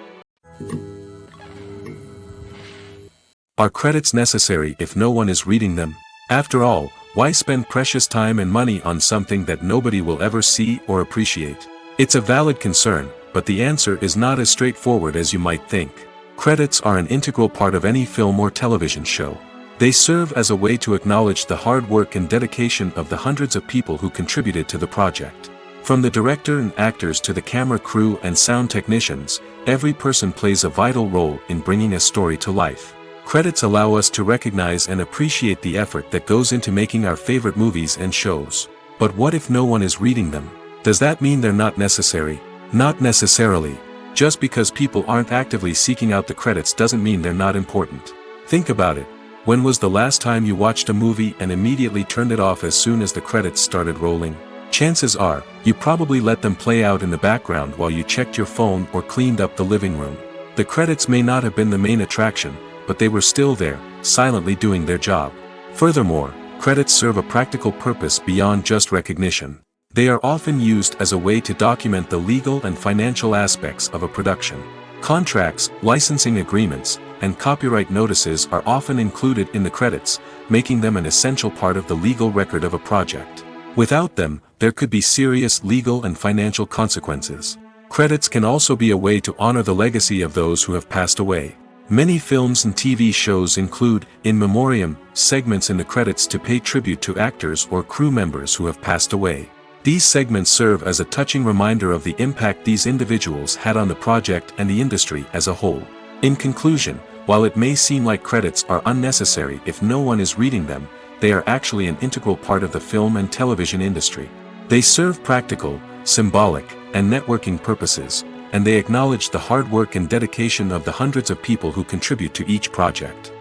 S1: Are credits necessary if no one is reading them? After all, why spend precious time and money on something that nobody will ever see or appreciate? It's a valid concern, but the answer is not as straightforward as you might think. Credits are an integral part of any film or television show. They serve as a way to acknowledge the hard work and dedication of the hundreds of people who contributed to the project. From the director and actors to the camera crew and sound technicians, every person plays a vital role in bringing a story to life. Credits allow us to recognize and appreciate the effort that goes into making our favorite movies and shows. But what if no one is reading them? Does that mean they're not necessary? Not necessarily. Just because people aren't actively seeking out the credits doesn't mean they're not important. Think about it. When was the last time you watched a movie and immediately turned it off as soon as the credits started rolling? Chances are, you probably let them play out in the background while you checked your phone or cleaned up the living room. The credits may not have been the main attraction, but they were still there, silently doing their job. Furthermore, credits serve a practical purpose beyond just recognition. They are often used as a way to document the legal and financial aspects of a production. Contracts, licensing agreements, and copyright notices are often included in the credits, making them an essential part of the legal record of a project. Without them, there could be serious legal and financial consequences. Credits can also be a way to honor the legacy of those who have passed away. Many films and TV shows include, in memoriam, segments in the credits to pay tribute to actors or crew members who have passed away. These segments serve as a touching reminder of the impact these individuals had on the project and the industry as a whole. In conclusion, while it may seem like credits are unnecessary if no one is reading them, they are actually an integral part of the film and television industry. They serve practical, symbolic, and networking purposes, and they acknowledge the hard work and dedication of the hundreds of people who contribute to each project.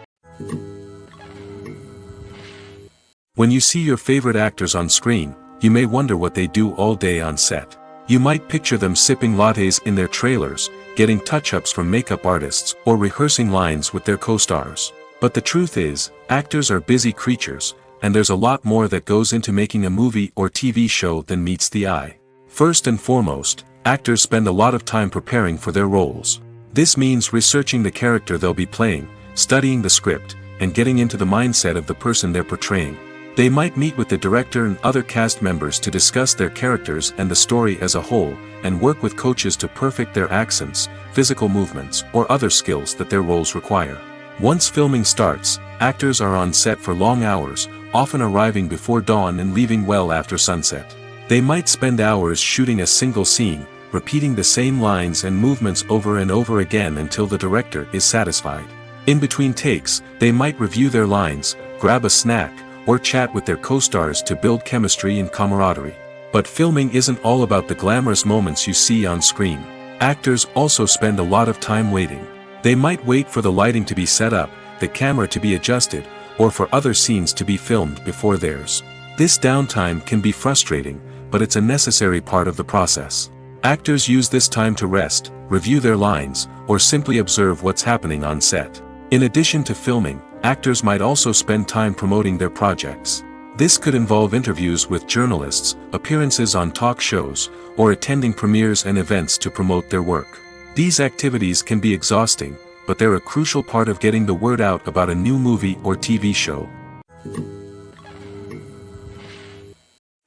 S1: When you see your favorite actors on screen, you may wonder what they do all day on set. You might picture them sipping lattes in their trailers, getting touch-ups from makeup artists, or rehearsing lines with their co-stars. But the truth is, actors are busy creatures, and there's a lot more that goes into making a movie or TV show than meets the eye. First and foremost, actors spend a lot of time preparing for their roles. This means researching the character they'll be playing, studying the script, and getting into the mindset of the person they're portraying. They might meet with the director and other cast members to discuss their characters and the story as a whole, and work with coaches to perfect their accents, physical movements, or other skills that their roles require. Once filming starts, actors are on set for long hours, often arriving before dawn and leaving well after sunset. They might spend hours shooting a single scene, repeating the same lines and movements over and over again until the director is satisfied. In between takes, they might review their lines, grab a snack, or chat with their co-stars to build chemistry and camaraderie. But filming isn't all about the glamorous moments you see on screen. Actors also spend a lot of time waiting. They might wait for the lighting to be set up, the camera to be adjusted, or for other scenes to be filmed before theirs. This downtime can be frustrating, but it's a necessary part of the process. Actors use this time to rest, review their lines, or simply observe what's happening on set. In addition to filming, actors might also spend time promoting their projects. This could involve interviews with journalists, appearances on talk shows, or attending premieres and events to promote their work. These activities can be exhausting, but they're a crucial part of getting the word out about a new movie or TV show.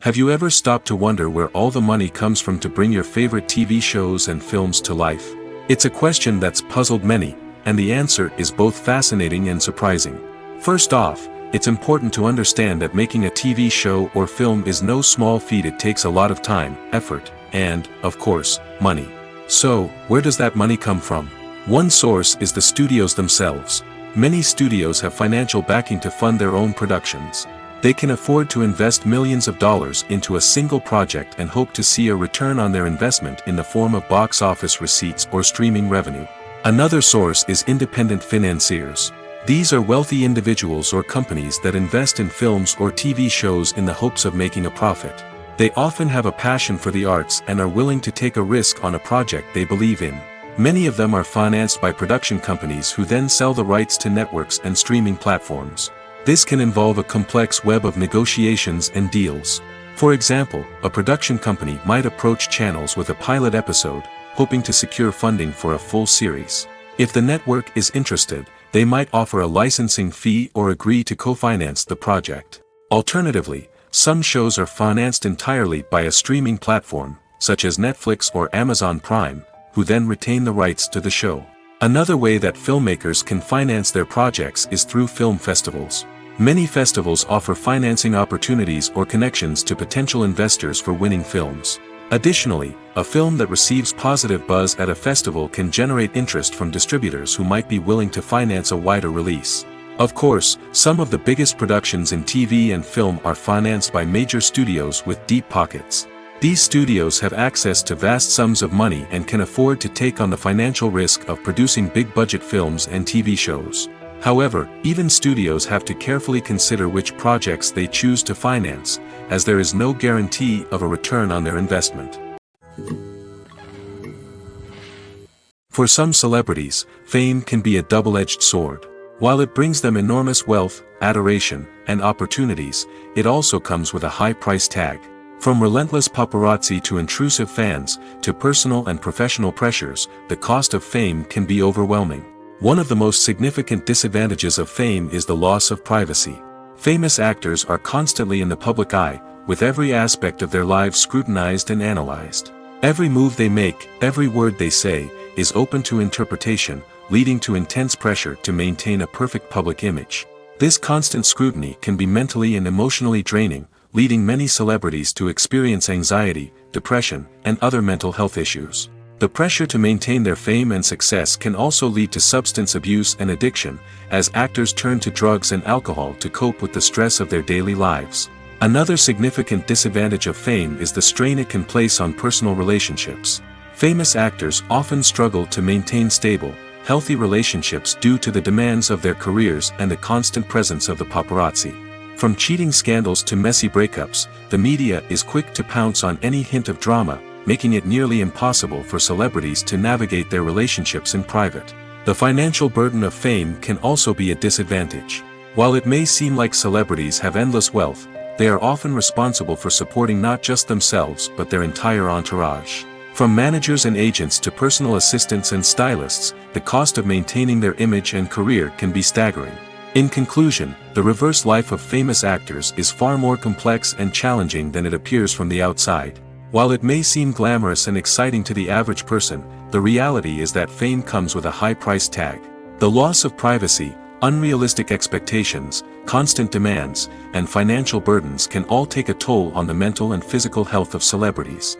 S1: Have you ever stopped to wonder where all the money comes from to bring your favorite TV shows and films to life? It's a question that's puzzled many, and the answer is both fascinating and surprising. First off, it's important to understand that making a TV show or film is no small feat. It takes a lot of time, effort, and, of course, money. So, where does that money come from? One source is the studios themselves. Many studios have financial backing to fund their own productions. They can afford to invest millions of dollars into a single project and hope to see a return on their investment in the form of box office receipts or streaming revenue. Another source is independent financiers. These are wealthy individuals or companies that invest in films or TV shows in the hopes of making a profit. They often have a passion for the arts and are willing to take a risk on a project they believe in. Many of them are financed by production companies who then sell the rights to networks and streaming platforms. This can involve a complex web of negotiations and deals. For example, a production company might approach channels with a pilot episode, hoping to secure funding for a full series. If the network is interested, they might offer a licensing fee or agree to co-finance the project. Alternatively, some shows are financed entirely by a streaming platform, such as Netflix or Amazon Prime, who then retain the rights to the show. Another way that filmmakers can finance their projects is through film festivals. Many festivals offer financing opportunities or connections to potential investors for winning films. Additionally, a film that receives positive buzz at a festival can generate interest from distributors who might be willing to finance a wider release. Of course, some of the biggest productions in TV and film are financed by major studios with deep pockets. These studios have access to vast sums of money and can afford to take on the financial risk of producing big-budget films and TV shows. However, even studios have to carefully consider which projects they choose to finance, as there is no guarantee of a return on their investment. For some celebrities, fame can be a double-edged sword. While it brings them enormous wealth, adoration, and opportunities, it also comes with a high price tag. From relentless paparazzi to intrusive fans, to personal and professional pressures, the cost of fame can be overwhelming. One of the most significant disadvantages of fame is the loss of privacy. Famous actors are constantly in the public eye, with every aspect of their lives scrutinized and analyzed. Every move they make, every word they say, is open to interpretation, leading to intense pressure to maintain a perfect public image. This constant scrutiny can be mentally and emotionally draining, leading many celebrities to experience anxiety, depression, and other mental health issues. The pressure to maintain their fame and success can also lead to substance abuse and addiction, as actors turn to drugs and alcohol to cope with the stress of their daily lives. Another significant disadvantage of fame is the strain it can place on personal relationships. Famous actors often struggle to maintain stable, healthy relationships due to the demands of their careers and the constant presence of the paparazzi. From cheating scandals to messy breakups, the media is quick to pounce on any hint of drama, making it nearly impossible for celebrities to navigate their relationships in private. The financial burden of fame can also be a disadvantage. While it may seem like celebrities have endless wealth, they are often responsible for supporting not just themselves but their entire entourage. From managers and agents to personal assistants and stylists, the cost of maintaining their image and career can be staggering. In conclusion, the reverse life of famous actors is far more complex and challenging than it appears from the outside. While it may seem glamorous and exciting to the average person, the reality is that fame comes with a high price tag. The loss of privacy, unrealistic expectations, constant demands, and financial burdens can all take a toll on the mental and physical health of celebrities.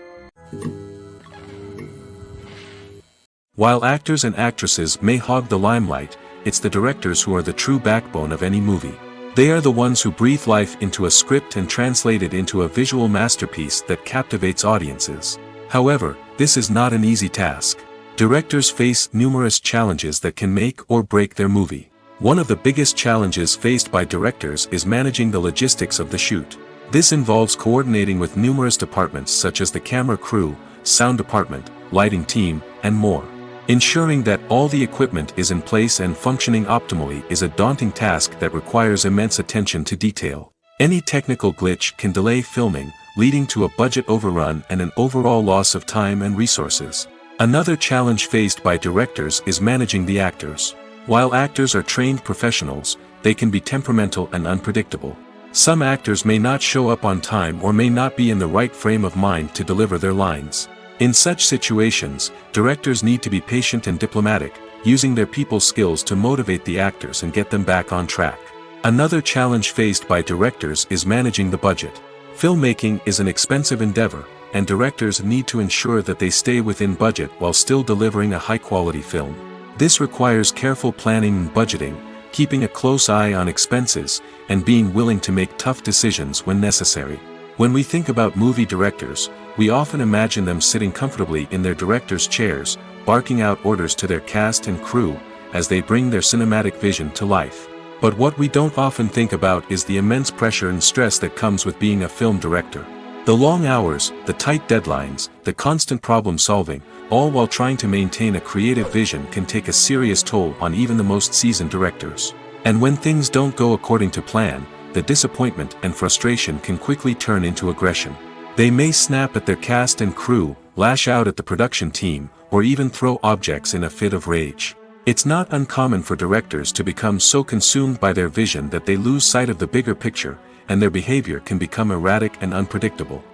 S1: While actors and actresses may hog the limelight, it's the directors who are the true backbone of any movie. They are the ones who breathe life into a script and translate it into a visual masterpiece that captivates audiences. However, this is not an easy task. Directors face numerous challenges that can make or break their movie. One of the biggest challenges faced by directors is managing the logistics of the shoot. This involves coordinating with numerous departments such as the camera crew, sound department, lighting team, and more. Ensuring that all the equipment is in place and functioning optimally is a daunting task that requires immense attention to detail. Any technical glitch can delay filming, leading to a budget overrun and an overall loss of time and resources. Another challenge faced by directors is managing the actors. While actors are trained professionals, they can be temperamental and unpredictable. Some actors may not show up on time or may not be in the right frame of mind to deliver their lines. In such situations, directors need to be patient and diplomatic, using their people skills to motivate the actors and get them back on track. Another challenge faced by directors is managing the budget. Filmmaking is an expensive endeavor, and directors need to ensure that they stay within budget while still delivering a high-quality film. This requires careful planning and budgeting, keeping a close eye on expenses, and being willing to make tough decisions when necessary. When we think about movie directors, we often imagine them sitting comfortably in their director's chairs, barking out orders to their cast and crew, as they bring their cinematic vision to life. But what we don't often think about is the immense pressure and stress that comes with being a film director. The long hours, the tight deadlines, the constant problem solving, all while trying to maintain a creative vision can take a serious toll on even the most seasoned directors. And when things don't go according to plan, the disappointment and frustration can quickly turn into aggression. They may snap at their cast and crew, lash out at the production team, or even throw objects in a fit of rage. It's not uncommon for directors to become so consumed by their vision that they lose sight of the bigger picture, and their behavior can become erratic and unpredictable.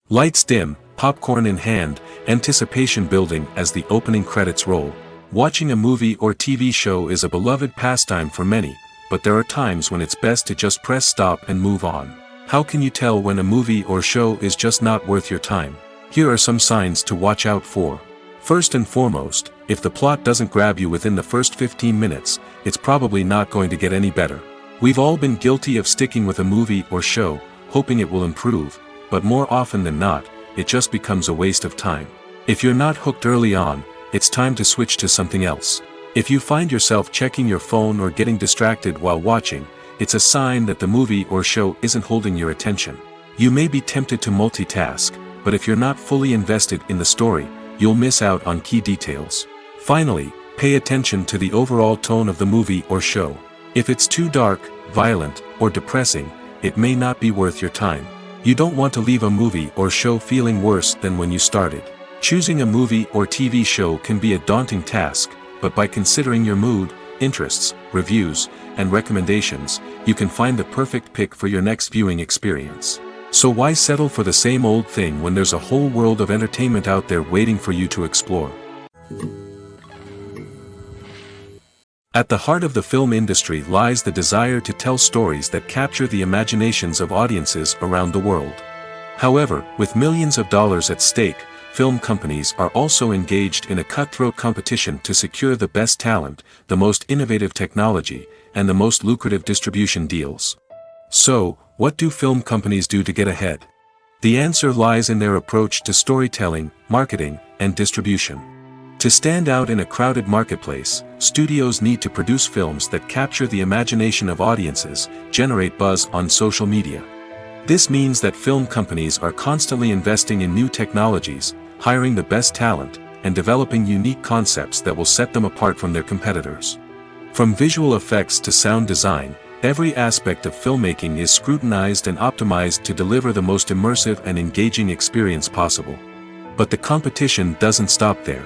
S1: Lights dim, popcorn in hand, anticipation building as the opening credits roll. Watching a movie or TV show is a beloved pastime for many, but there are times when it's best to just press stop and move on. How can you tell when a movie or show is just not worth your time? Here are some signs to watch out for. First and foremost, if the plot doesn't grab you within the first 15 minutes, it's probably not going to get any better. We've all been guilty of sticking with a movie or show, hoping it will improve, but more often than not, it just becomes a waste of time. If you're not hooked early on, it's time to switch to something else. If you find yourself checking your phone or getting distracted while watching, it's a sign that the movie or show isn't holding your attention. You may be tempted to multitask, but if you're not fully invested in the story, you'll miss out on key details. Finally, pay attention to the overall tone of the movie or show. If it's too dark, violent, or depressing, it may not be worth your time. You don't want to leave a movie or show feeling worse than when you started. Choosing a movie or TV show can be a daunting task, but by considering your mood, interests, reviews, and recommendations, you can find the perfect pick for your next viewing experience. So why settle for the same old thing when there's a whole world of entertainment out there waiting for you to explore? At the heart of the film industry lies the desire to tell stories that capture the imaginations of audiences around the world. However, with millions of dollars at stake, film companies are also engaged in a cutthroat competition to secure the best talent, the most innovative technology, and the most lucrative distribution deals. So, what do film companies do to get ahead? The answer lies in their approach to storytelling, marketing, and distribution. To stand out in a crowded marketplace, studios need to produce films that capture the imagination of audiences, generate buzz on social media. This means that film companies are constantly investing in new technologies, hiring the best talent, and developing unique concepts that will set them apart from their competitors. From visual effects to sound design, every aspect of filmmaking is scrutinized and optimized to deliver the most immersive and engaging experience possible. But the competition doesn't stop there.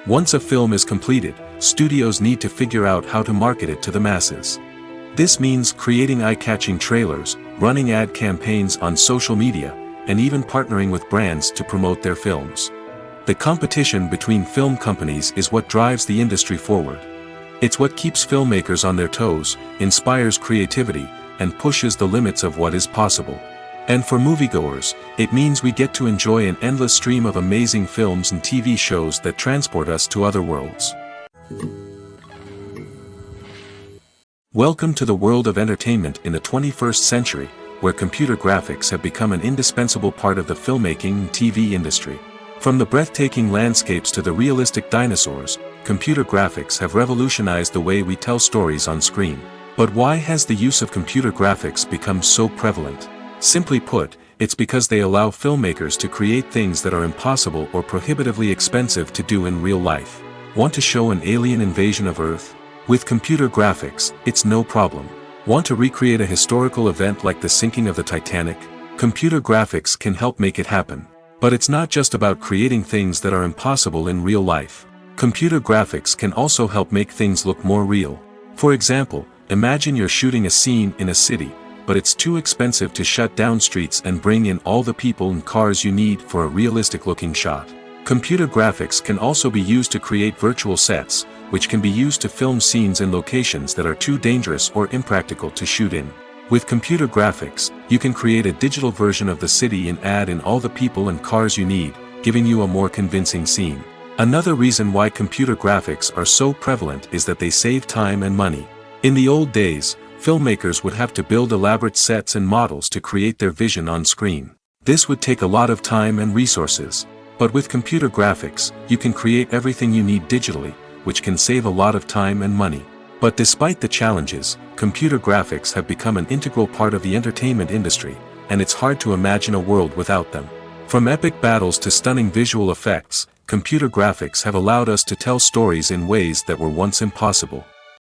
S1: Once a film is completed, studios need to figure out how to market it to the masses. This means creating eye-catching trailers, running ad campaigns on social media, and even partnering with brands to promote their films. The competition between film companies is what drives the industry forward. It's what keeps filmmakers on their toes, inspires creativity, and pushes the limits of what is possible. And for moviegoers, it means we get to enjoy an endless stream of amazing films and TV shows that transport us to other worlds. Welcome to the world of entertainment in the 21st century, where computer graphics have become an indispensable part of the filmmaking and TV industry. From the breathtaking landscapes to the realistic dinosaurs, computer graphics have revolutionized the way we tell stories on screen. But why has the use of computer graphics become so prevalent? Simply put, it's because they allow filmmakers to create things that are impossible or prohibitively expensive to do in real life. Want to show an alien invasion of Earth? With computer graphics, it's no problem. Want to recreate a historical event like the sinking of the Titanic? Computer graphics can help make it happen. But it's not just about creating things that are impossible in real life. Computer graphics can also help make things look more real. For example, imagine you're shooting a scene in a city, but it's too expensive to shut down streets and bring in all the people and cars you need for a realistic-looking shot. Computer graphics can also be used to create virtual sets, which can be used to film scenes in locations that are too dangerous or impractical to shoot in. With computer graphics, you can create a digital version of the city and add in all the people and cars you need, giving you a more convincing scene. Another reason why computer graphics are so prevalent is that they save time and money. In the old days, filmmakers would have to build elaborate sets and models to create their vision on screen. This would take a lot of time and resources. But with computer graphics, you can create everything you need digitally, which can save a lot of time and money. But despite the challenges, computer graphics have become an integral part of the entertainment industry, and it's hard to imagine a world without them. From epic battles to stunning visual effects, computer graphics have allowed us to tell stories in ways that were once impossible.